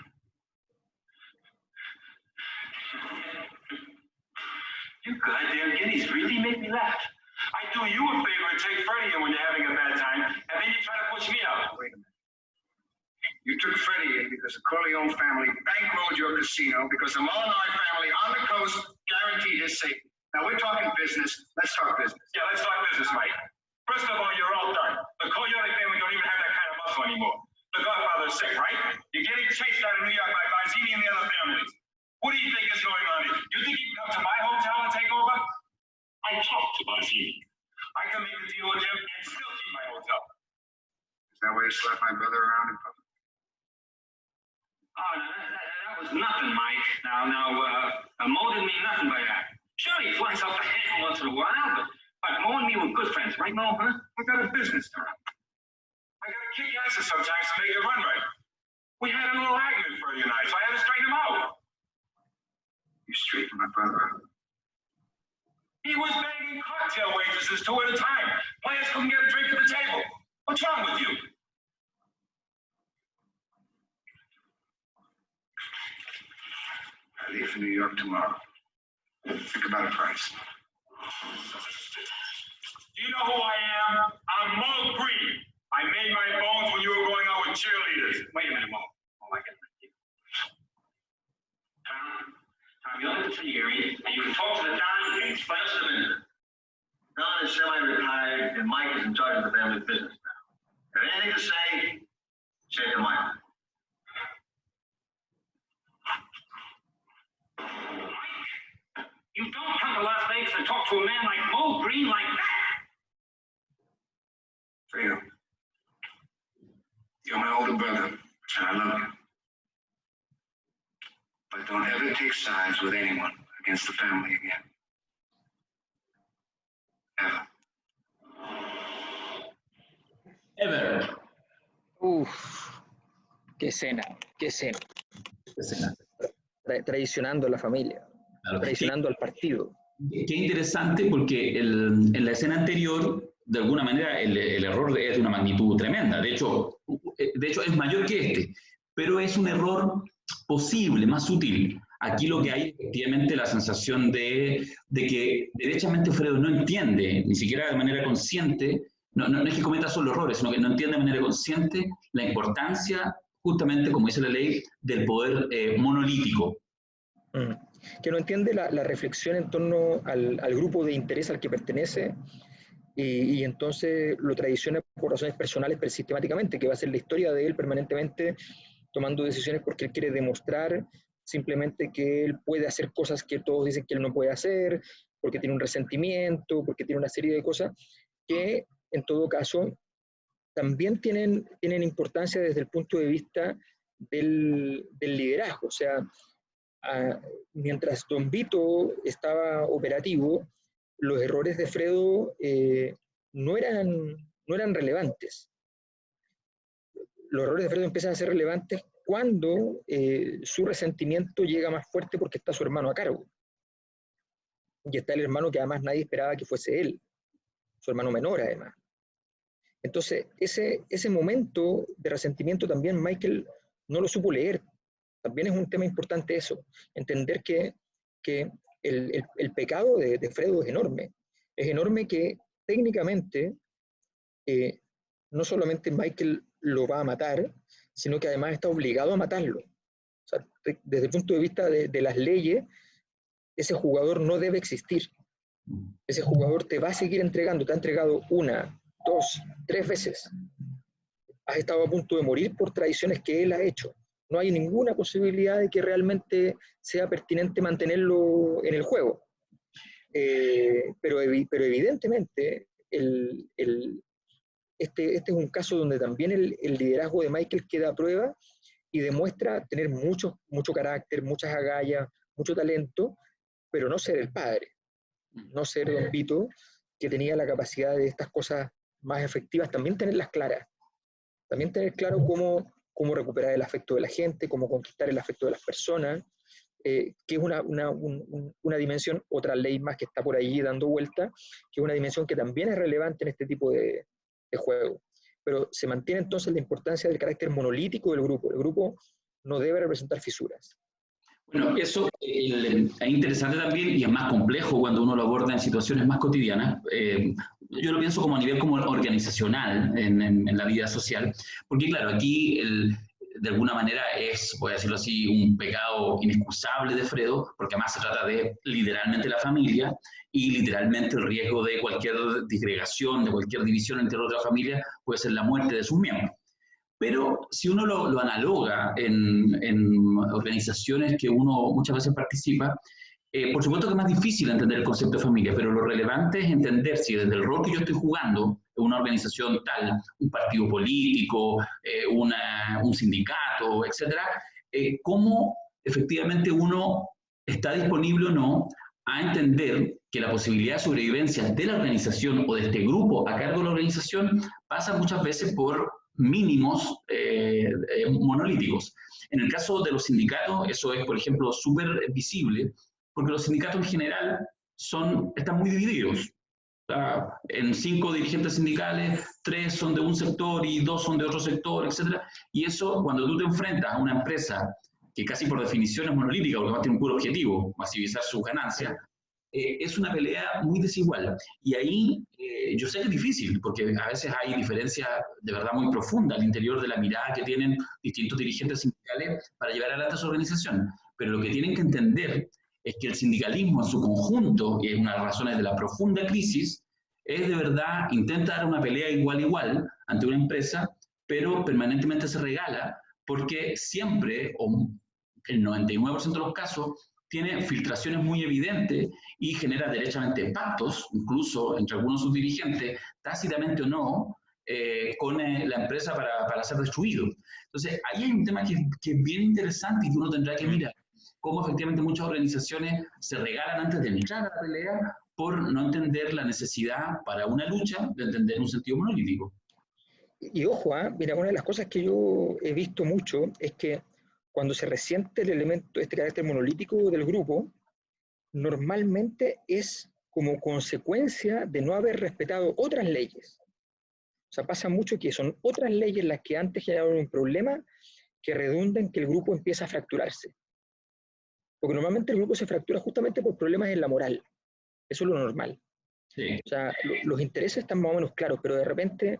You goddamn guineas really make me laugh. I do you a favor and take Freddie in when you're having a bad time, and then you try to push me out. Wait a minute. You took Freddie in because the Corleone family bankrolled your casino because the Molinari family on the coast guaranteed his safety. Now we're talking business. Let's talk business. Yeah, let's talk business, Mike. First of all, you're all done. The Corleone family don't even have that kind of muscle anymore. The Godfather's sick, right? You're getting chased out of New York by Barzini and the other families. What do you think is going on here? You think you can come to my hotel and take over? I talked to Barzini. I can make a deal with him and still keep my hotel. Is that why you slapped my brother around in public? Oh, that was nothing, Mike. Now, Mo didn't mean nothing by that. Sure, he flies out the handle once in a while, but Mo and me were good friends, right, Mo, huh? We got a business to run. I gotta kick your asses sometimes to make it run right. We had a little argument for you night, so I had to straighten him out. You straightened my brother out? He was banging cocktail waitresses 2 at a time. Players couldn't get a drink at the table. What's wrong with you? I leave for New York tomorrow. Think about a price. Do you know who I am? I'm Mo Green. I made my bones when you were going out with cheerleaders. Wait a minute, Mo. Oh, I get it. Tom, you're in the subsidiary, and you can talk to the Don and explain us to the minister. Don is semi-retired, and Mike is in charge of the family business now. If you have anything to say it to Mike. Mike, you don't come to Las Vegas and talk to a man like Mo Green like that. Fredo, you're my older brother, and I love you. But don't ever take sides with anyone against the family again. Ever. Ever. Uf, qué escena, qué escena. Traicionando a la familia, Claro. traicionando al partido. Qué interesante, porque en la escena anterior, de alguna manera, el error es de una magnitud tremenda. De hecho, es mayor que este, pero es un error posible, más sutil. Aquí lo que hay es efectivamente la sensación de que derechamente Fredo no entiende, ni siquiera de manera consciente, no es que cometa solo errores, sino que no entiende de manera consciente la importancia, justamente, como dice la ley, del poder monolítico. que no entiende la reflexión en torno al grupo de interés al que pertenece, y entonces lo traiciona por razones personales sistemáticamente, que va a ser la historia de él permanentemente tomando decisiones porque él quiere demostrar simplemente que él puede hacer cosas que todos dicen que él no puede hacer, porque tiene un resentimiento, porque tiene una serie de cosas que en todo caso también tienen importancia desde el punto de vista del liderazgo. O sea, mientras Don Vito estaba operativo, los errores de Fredo no eran relevantes. Los errores de Fredo empiezan a ser relevantes cuando su resentimiento llega más fuerte porque está su hermano a cargo. Y está el hermano que además nadie esperaba que fuese él, su hermano menor además. Entonces, ese momento de resentimiento también Michael no lo supo leer. También es un tema importante eso, entender que el pecado de Fredo es enorme. Es enorme que técnicamente no solamente Michael lo va a matar, sino que además está obligado a matarlo. O sea, desde el punto de vista de las leyes, ese jugador no debe existir. Ese jugador te va a seguir entregando, te ha entregado 1, 2, 3 veces. Has estado a punto de morir por traiciones que él ha hecho. No hay ninguna posibilidad de que realmente sea pertinente mantenerlo en el juego. Pero evidentemente este es un caso donde también el liderazgo de Michael queda a prueba y demuestra tener mucho carácter, muchas agallas, mucho talento, pero no ser el padre, no ser Don Vito, que tenía la capacidad de estas cosas más efectivas, también tenerlas claras, también tener claro cómo recuperar el afecto de la gente, cómo conquistar el afecto de las personas, que es una dimensión, otra ley más que está por ahí dando vuelta, que es una dimensión que también es relevante en este tipo de juego. Pero se mantiene entonces la importancia del carácter monolítico del grupo. El grupo no debe representar fisuras. Bueno, eso es interesante también y es más complejo cuando uno lo aborda en situaciones más cotidianas. Yo lo pienso como a nivel como organizacional en la vida social, porque claro, aquí de alguna manera es, voy a decirlo así, un pecado inexcusable de Fredo, porque además se trata de literalmente la familia y literalmente el riesgo de cualquier disgregación, de cualquier división entre otra familia, puede ser la muerte de sus miembros. Pero si uno lo analoga en organizaciones que uno muchas veces participa, por supuesto que es más difícil entender el concepto de familia, pero lo relevante es entender si desde el rol que yo estoy jugando en una organización tal, un partido político, un sindicato, etcétera, cómo efectivamente uno está disponible o no a entender que la posibilidad de sobrevivencia de la organización o de este grupo a cargo de la organización pasa muchas veces por mínimos monolíticos. En el caso de los sindicatos, eso es, por ejemplo, súper visible, porque los sindicatos en general están muy divididos. En 5 dirigentes sindicales, 3 son de un sector y 2 son de otro sector, etc. Y eso, cuando tú te enfrentas a una empresa que casi por definición es monolítica, porque tiene un puro objetivo, maximizar sus ganancias, es una pelea muy desigual. Y ahí yo sé que es difícil, porque a veces hay diferencias de verdad muy profundas al interior de la mirada que tienen distintos dirigentes sindicales para llevar adelante su organización. Pero lo que tienen que entender es que el sindicalismo en su conjunto, y es una de las razones de la profunda crisis, es de verdad, intenta dar una pelea igual ante una empresa, pero permanentemente se regala, porque siempre, o el 99% de los casos, tiene filtraciones muy evidentes y genera derechamente pactos, incluso entre algunos de sus dirigentes, tácitamente o no, con la empresa para ser destruido. Entonces, ahí hay un tema que es bien interesante y que uno tendrá que mirar, cómo efectivamente muchas organizaciones se regalan antes de entrar a la pelea por no entender la necesidad para una lucha de entender un sentido monolítico. Y ojo, mira, una de las cosas que yo he visto mucho es que cuando se resiente el elemento, este carácter monolítico del grupo, normalmente es como consecuencia de no haber respetado otras leyes. O sea, pasa mucho que son otras leyes las que antes generaron un problema que redunda en que el grupo empieza a fracturarse. Porque normalmente el grupo se fractura justamente por problemas en la moral. Eso es lo normal. Sí. O sea, los intereses están más o menos claros, pero de repente,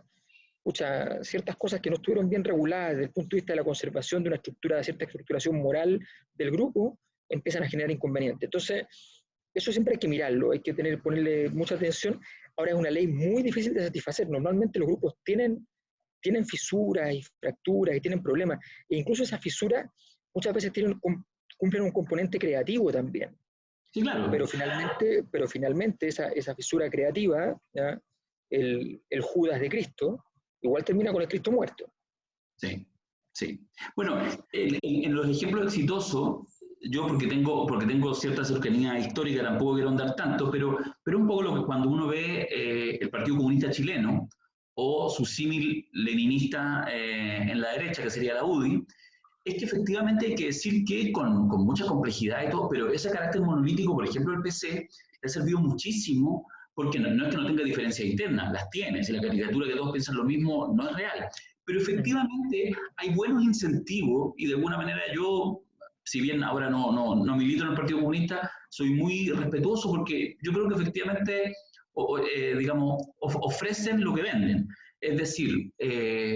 ciertas cosas que no estuvieron bien reguladas desde el punto de vista de la conservación de una estructura, de cierta estructuración moral del grupo, empiezan a generar inconvenientes. Entonces, eso siempre hay que mirarlo, hay que ponerle mucha atención. Ahora es una ley muy difícil de satisfacer. Normalmente los grupos tienen fisuras y fracturas y tienen problemas. E incluso esas fisuras muchas veces cumplen un componente creativo también. Sí, claro. Pero finalmente esa fisura creativa, ¿ya? El Judas de Cristo, igual termina con el Cristo muerto. Sí, sí. Bueno, en los ejemplos exitosos, yo porque tengo cierta cercanía histórica, tampoco quiero andar tanto, pero un poco lo que cuando uno ve el Partido Comunista Chileno o su símil leninista en la derecha, que sería la UDI, es que efectivamente hay que decir que con mucha complejidad y todo, pero ese carácter monolítico, por ejemplo, el PC, le ha servido muchísimo, porque no es que no tenga diferencias internas, las tiene, si la caricatura que todos piensan lo mismo no es real, pero efectivamente hay buenos incentivos y de alguna manera yo, si bien ahora no milito en el Partido Comunista, soy muy respetuoso porque yo creo que efectivamente, digamos, ofrecen lo que venden. Es decir,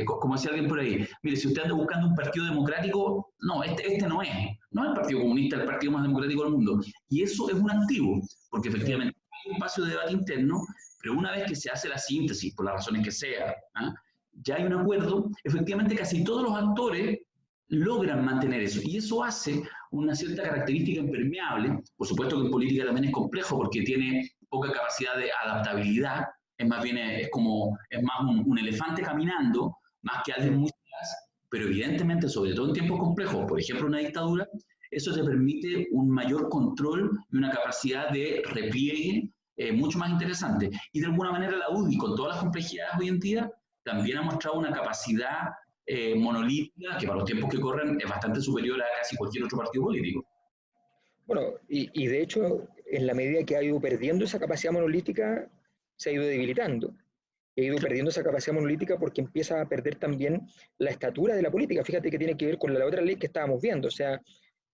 como decía alguien por ahí, mire, si usted anda buscando un partido democrático, no, este no es el Partido Comunista, el partido más democrático del mundo. Y eso es un activo, porque efectivamente hay un espacio de debate interno, pero una vez que se hace la síntesis, por las razones que sea, ya hay un acuerdo, efectivamente casi todos los actores logran mantener eso. Y eso hace una cierta característica impermeable. Por supuesto que en política también es complejo, porque tiene poca capacidad de adaptabilidad. Es más bien, es más un elefante caminando, más que alguien muy sagaz, pero evidentemente, sobre todo en tiempos complejos, por ejemplo una dictadura, eso te permite un mayor control y una capacidad de repliegue mucho más interesante. Y de alguna manera la UDI, con todas las complejidades hoy en día, también ha mostrado una capacidad monolítica que para los tiempos que corren es bastante superior a casi cualquier otro partido político. Bueno, y de hecho, en la medida que ha ido perdiendo esa capacidad monolítica, se ha ido debilitando. Ha ido perdiendo esa capacidad monolítica porque empieza a perder también la estatura de la política. Fíjate que tiene que ver con la otra ley que estábamos viendo. O sea,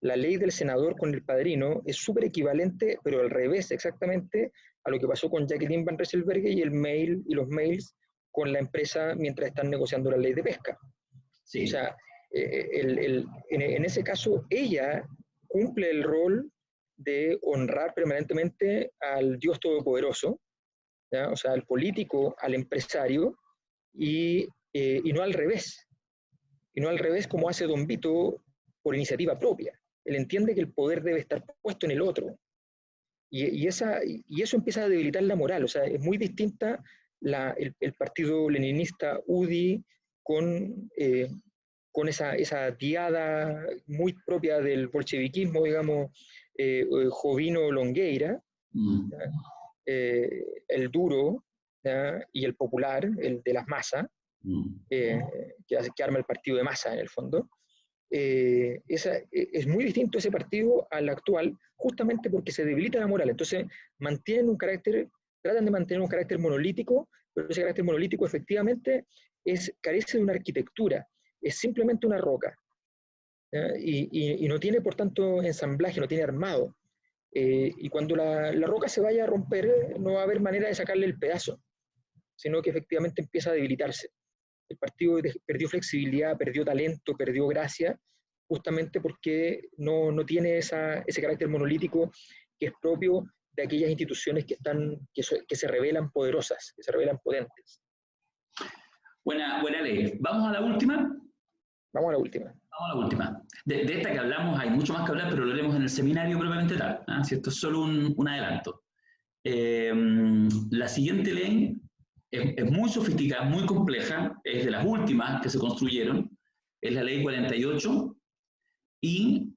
la ley del senador con el padrino es súper equivalente, pero al revés exactamente, a lo que pasó con Jacqueline Van Rysselberghe y los mails con la empresa mientras están negociando la ley de pesca. Sí. O sea, en ese caso, ella cumple el rol de honrar permanentemente al Dios Todopoderoso, ¿ya? O sea, al político, al empresario, y no al revés. Y no al revés como hace Don Vito por iniciativa propia. Él entiende que el poder debe estar puesto en el otro. Y eso empieza a debilitar la moral. O sea, es muy distinta el partido leninista UDI con esa diada muy propia del bolcheviquismo, digamos, Jovino Longueira, el duro, ¿ya? Y el popular, el de las masas, que arma el partido de masa en el fondo. Es muy distinto ese partido al actual, justamente porque se debilita la moral. Entonces tratan de mantener un carácter monolítico, pero ese carácter monolítico efectivamente carece de una arquitectura, es simplemente una roca, y no tiene por tanto ensamblaje, no tiene armado. Y cuando la roca se vaya a romper, no va a haber manera de sacarle el pedazo, sino que efectivamente empieza a debilitarse. El partido perdió flexibilidad, perdió talento, perdió gracia, justamente porque no tiene ese carácter monolítico que es propio de aquellas instituciones que se revelan poderosas, que se revelan potentes. Buena ley. ¿Vamos a la última? Vamos a la última. Vamos a la última. De esta que hablamos hay mucho más que hablar, pero lo haremos en el seminario propiamente tal. Si esto es solo un adelanto. La siguiente ley es muy sofisticada, muy compleja, es de las últimas que se construyeron, es la ley 48 y...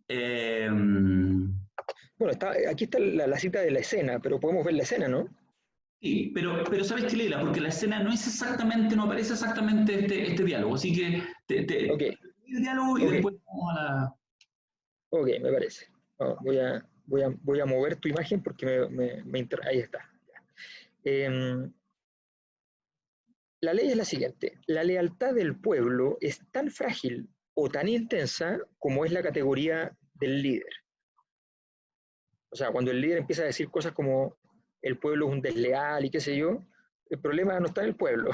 Bueno, aquí está la cita de la escena, pero podemos ver la escena, ¿no? Sí, pero ¿sabes qué, Leila? Porque la escena no aparece exactamente este diálogo, así que okay. El diálogo y después vamos a la... Ok, me parece. Voy a mover tu imagen porque ahí está. La ley es la siguiente. La lealtad del pueblo es tan frágil o tan intensa como es la categoría del líder. O sea, cuando el líder empieza a decir cosas como el pueblo es un desleal y qué sé yo, el problema no está en el pueblo,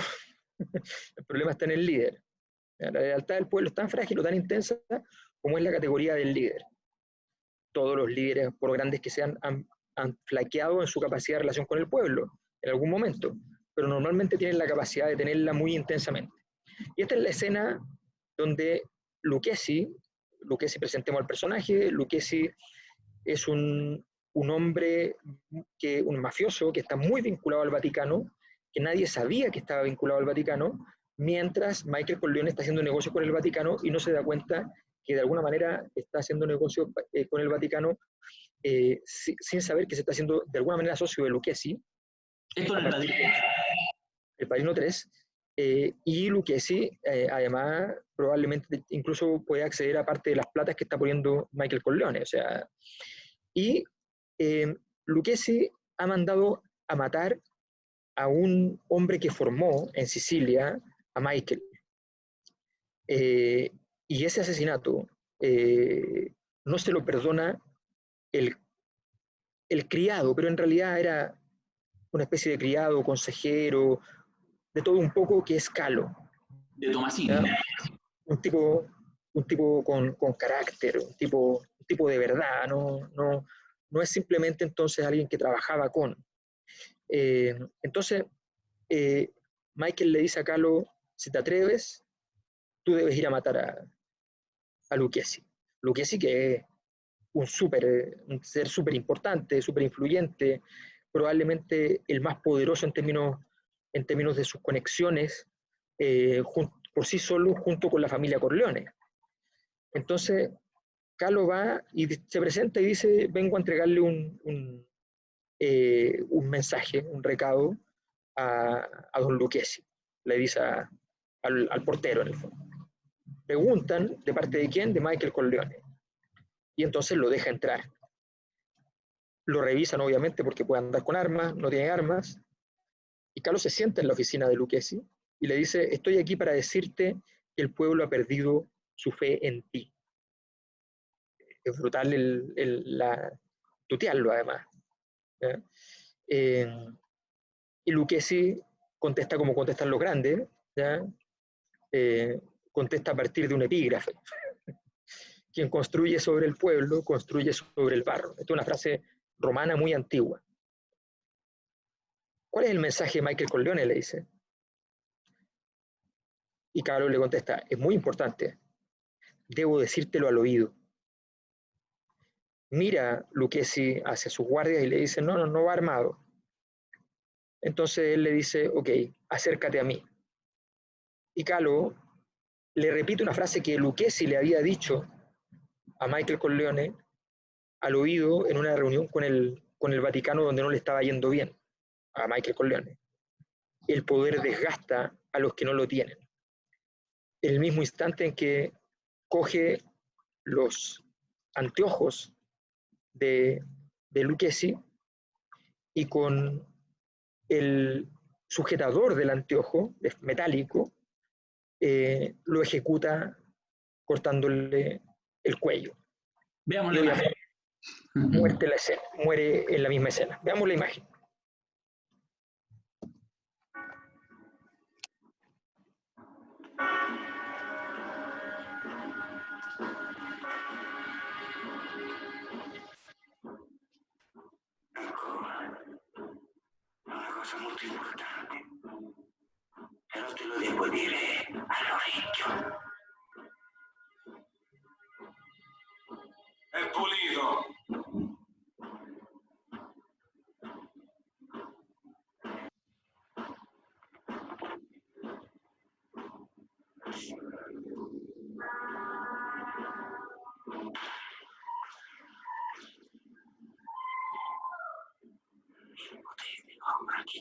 el problema está en el líder. La lealtad del pueblo es tan frágil o tan intensa como es la categoría del líder. todos los líderes, por grandes que sean, han flaqueado en su capacidad de relación con el pueblo en algún momento, pero normalmente tienen la capacidad de tenerla muy intensamente. Y esta es la escena donde Lucchesi, presentemos al personaje, Lucchesi es un hombre, un mafioso que está muy vinculado al Vaticano, que nadie sabía que estaba vinculado al Vaticano, mientras Michael Corleone está haciendo negocios con el Vaticano y no se da cuenta que de alguna manera está haciendo negocios con el Vaticano sin saber que se está haciendo de alguna manera socio de Lucchesi. Esto en el Padrino 3, y Lucchesi, además, probablemente incluso puede acceder a parte de las platas que está poniendo Michael Corleone. O sea, y Lucchesi ha mandado a matar a un hombre que formó en Sicilia a Michael. Y ese asesinato no se lo perdona el criado, pero en realidad era una especie de criado, consejero, de todo un poco, que es Calo. De Tomasini. Un tipo con carácter, un tipo de verdad, no es simplemente entonces alguien que trabajaba con. Entonces, Michael le dice a Calo, si te atreves, tú debes ir a matar a Lucchesi. Lucchesi, que es un ser súper importante, súper influyente, probablemente el más poderoso en términos de sus conexiones, por sí solo, junto con la familia Corleone. Entonces, Calo va y se presenta y dice, vengo a entregarle un mensaje, un recado a don Lucchesi. Le dice al portero, en el fondo. Preguntan, ¿de parte de quién? De Michael Corleone. Y entonces lo deja entrar. Lo revisan, obviamente, porque puede andar con armas, no tiene armas. Y Carlos se sienta en la oficina de Lucchesi y le dice, estoy aquí para decirte que el pueblo ha perdido su fe en ti. Es brutal tutearlo, además. Y Lucchesi contesta como contestan los grandes, ¿ya? Contesta a partir de un epígrafe. Quien construye sobre el pueblo, construye sobre el barro. Esta es una frase romana muy antigua. ¿Cuál es el mensaje de Michael Corleone? Le dice. Y Carlos le contesta, es muy importante, debo decírtelo al oído. Mira Lucchesi hacia sus guardias y le dice, no va armado. Entonces él le dice, ok, acércate a mí. Y Calo le repite una frase que Lucchesi le había dicho a Michael Corleone al oído en una reunión con el Vaticano donde no le estaba yendo bien a Michael Corleone. El poder desgasta a los que no lo tienen. En el mismo instante en que coge los anteojos de Lucchesi y con el sujetador del anteojo metálico lo ejecuta cortándole el cuello. Veamos y obviamente muere en la misma escena. Veamos la imagen. Una cosa molto importante. Però te lo devo dire all'orecchio. È pulito! Potevi ombra che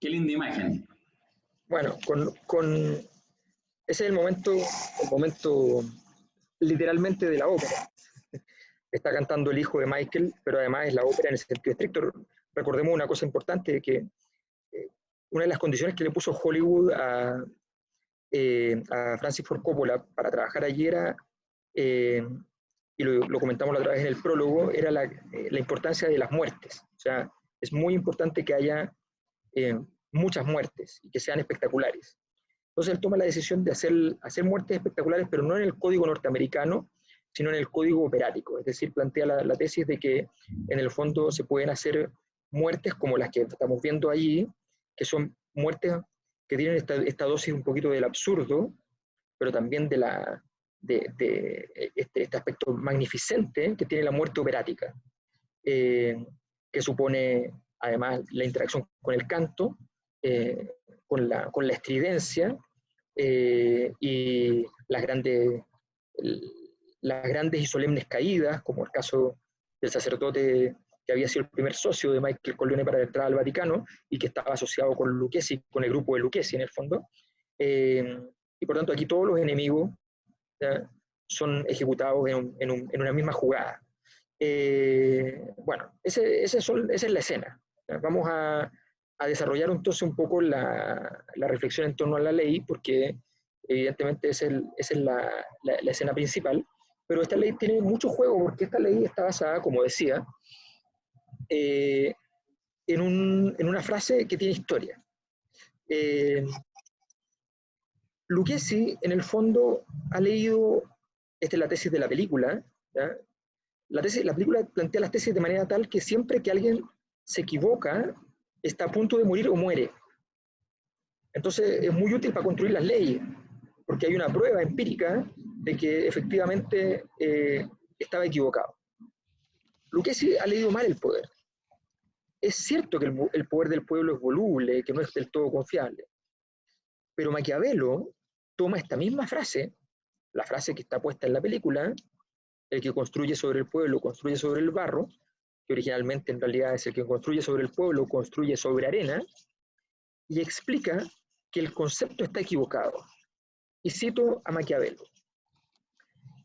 Qué linda imagen. Bueno, ese es el momento literalmente de la ópera. Está cantando el hijo de Michael, pero además es la ópera en el sentido estricto. Recordemos una cosa importante, que una de las condiciones que le puso Hollywood a Francis Ford Coppola para trabajar allí era, y lo comentamos la otra vez en el prólogo, era la importancia de las muertes. O sea, es muy importante que haya muchas muertes y que sean espectaculares. Entonces él toma la decisión de hacer muertes espectaculares, pero no en el código norteamericano, sino en el código operático. Es decir, plantea la tesis de que en el fondo se pueden hacer muertes como las que estamos viendo allí, que son muertes que tienen esta dosis un poquito del absurdo, pero también de este aspecto magnificente que tiene la muerte operática, que supone además la interacción con el canto, con la estridencia y las grandes y solemnes caídas, como el caso del sacerdote que había sido el primer socio de Michael Corleone para la entrada al Vaticano y que estaba asociado con Lucchesi, con el grupo de Lucchesi en el fondo. Y por tanto aquí todos los enemigos, ¿ya?, son ejecutados en una misma jugada. Bueno, esa es la escena. ¿Ya? Vamos a desarrollar entonces un poco la reflexión en torno a la ley, porque evidentemente esa es la escena principal, pero esta ley tiene mucho juego, porque esta ley está basada, como decía, en una frase que tiene historia. Lucchesi, en el fondo, ha leído, esta es la tesis de la película, ¿ya? La película plantea las tesis de manera tal que siempre que alguien se equivoca, está a punto de morir o muere. Entonces es muy útil para construir las leyes, porque hay una prueba empírica de que efectivamente estaba equivocado. Lucchesi ha leído mal el poder. Es cierto que el poder del pueblo es voluble, que no es del todo confiable, pero Maquiavelo toma esta misma frase, la frase que está puesta en la película, el que construye sobre el pueblo construye sobre el barro, que originalmente en realidad es el que construye sobre el pueblo construye sobre arena, y explica que el concepto está equivocado. Y cito a Maquiavelo: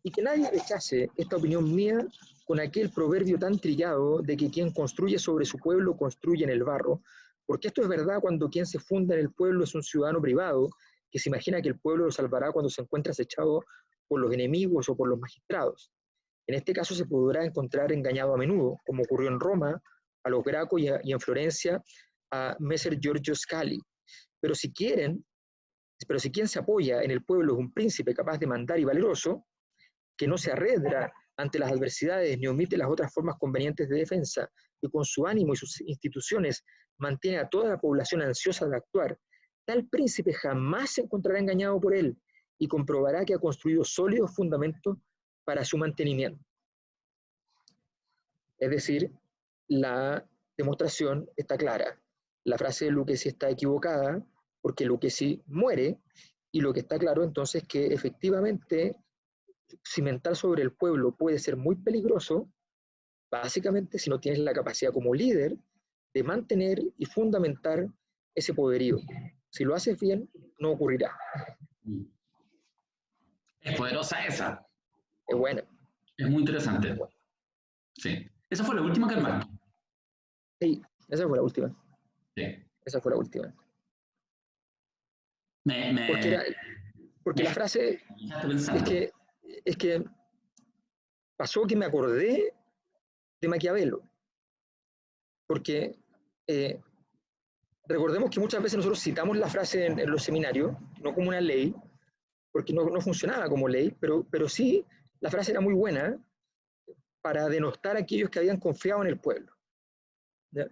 y que nadie rechace esta opinión mía con aquel proverbio tan trillado de que quien construye sobre su pueblo construye en el barro, porque esto es verdad cuando quien se funda en el pueblo es un ciudadano privado que se imagina que el pueblo lo salvará cuando se encuentra acechado por los enemigos o por los magistrados. En este caso se podrá encontrar engañado a menudo, como ocurrió en Roma a los Graco y en Florencia a Messer Giorgio Scali. Pero si quien se apoya en el pueblo es un príncipe capaz de mandar y valeroso, que no se arredra ante las adversidades ni omite las otras formas convenientes de defensa, y con su ánimo y sus instituciones mantiene a toda la población ansiosa de actuar, tal príncipe jamás se encontrará engañado por él y comprobará que ha construido sólidos fundamentos para su mantenimiento. Es decir, la demostración está clara. La frase de Lucchesi está equivocada porque Lucchesi muere, y lo que está claro entonces es que efectivamente cimentar sobre el pueblo puede ser muy peligroso, básicamente si no tienes la capacidad como líder de mantener y fundamentar ese poderío. Si lo haces bien, no ocurrirá. Es poderosa esa. Es buena. Es muy interesante. Sí. ¿Esa fue la última que armaste? Sí, esa fue la última. Sí. Esa fue la última. Porque la frase es que pasó que me acordé de Maquiavelo. Porque recordemos que muchas veces nosotros citamos la frase en los seminarios, no como una ley, porque no funcionaba como ley, pero sí la frase era muy buena para denostar a aquellos que habían confiado en el pueblo. ¿Ya?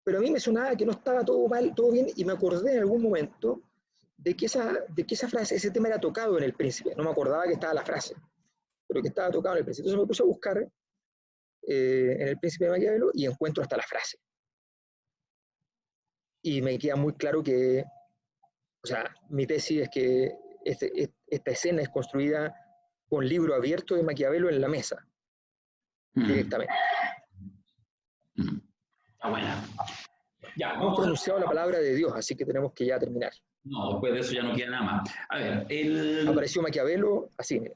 Pero a mí me sonaba que no estaba todo mal, todo bien, y me acordé en algún momento de que esa frase, ese tema era tocado en El Príncipe. No me acordaba que estaba la frase, pero que estaba tocado en El Príncipe. Entonces me puse a buscar en El Príncipe de Maquiavelo y encuentro hasta la frase. Y me queda muy claro que, o sea, mi tesis es que esta escena es construida con libro abierto de Maquiavelo en la mesa, directamente. Está buena. Ya, hemos pronunciado la palabra de Dios, así que tenemos que ya terminar. No, después de eso ya no queda nada más. A ver, Apareció Maquiavelo, así, mira.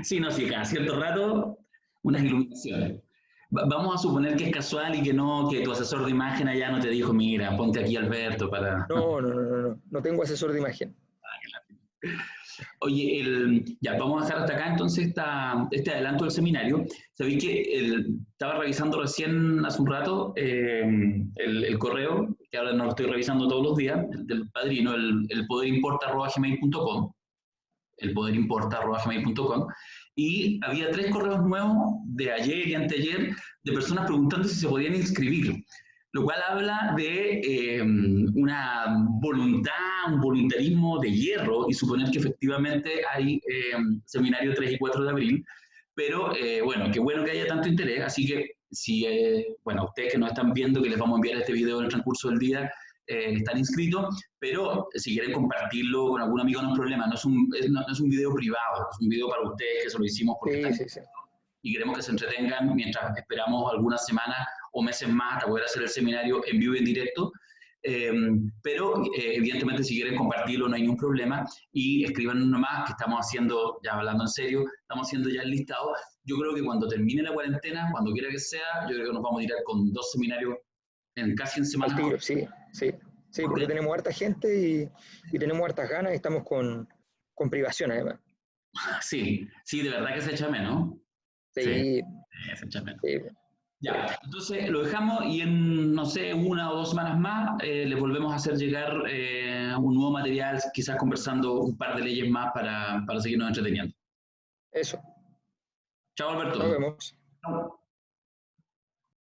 Sí, no, sí, cada cierto rato unas iluminaciones. Vamos a suponer que es casual y que no, que tu asesor de imagen allá no te dijo, mira, ponte aquí Alberto para... No tengo asesor de imagen. Oye, ya, vamos a dejar hasta acá entonces este adelanto del seminario. Sabéis que estaba revisando recién hace un rato el correo, que ahora no lo estoy revisando todos los días, del padrino, el poderimporta@gmail.com, elpoderimporta@gmail.com, y había 3 correos nuevos de ayer y anteayer de personas preguntando si se podían inscribir, lo cual habla de una voluntad, un voluntarismo de hierro y suponer que efectivamente hay seminario 3 y 4 de abril, pero bueno, qué bueno que haya tanto interés, así que si, bueno, ustedes que nos están viendo, que les vamos a enviar este video en el transcurso del día, están inscritos, pero si quieren compartirlo con algún amigo no es problema, no es un video privado, es un video para ustedes que se lo hicimos porque Sí. Y queremos que se entretengan mientras esperamos algunas semanas o meses más para poder hacer el seminario en vivo y en directo. Pero evidentemente si quieren compartirlo no hay ningún problema y escriban nomás que estamos haciendo, ya hablando en serio, estamos haciendo ya el listado. Yo creo que cuando termine la cuarentena, cuando quiera que sea, yo creo que nos vamos a tirar con 2 seminarios casi en semanas. Al tiro, sí, porque tenemos harta gente y tenemos hartas ganas y estamos con privación además. Sí, de verdad que se echa menos. Sí. Se echa menos. Sí. Ya, entonces lo dejamos y en, no sé, 1 o 2 semanas más les volvemos a hacer llegar un nuevo material, quizás conversando un par de leyes más para seguirnos entreteniendo. Eso. Chao, Alberto. Nos vemos. Chao.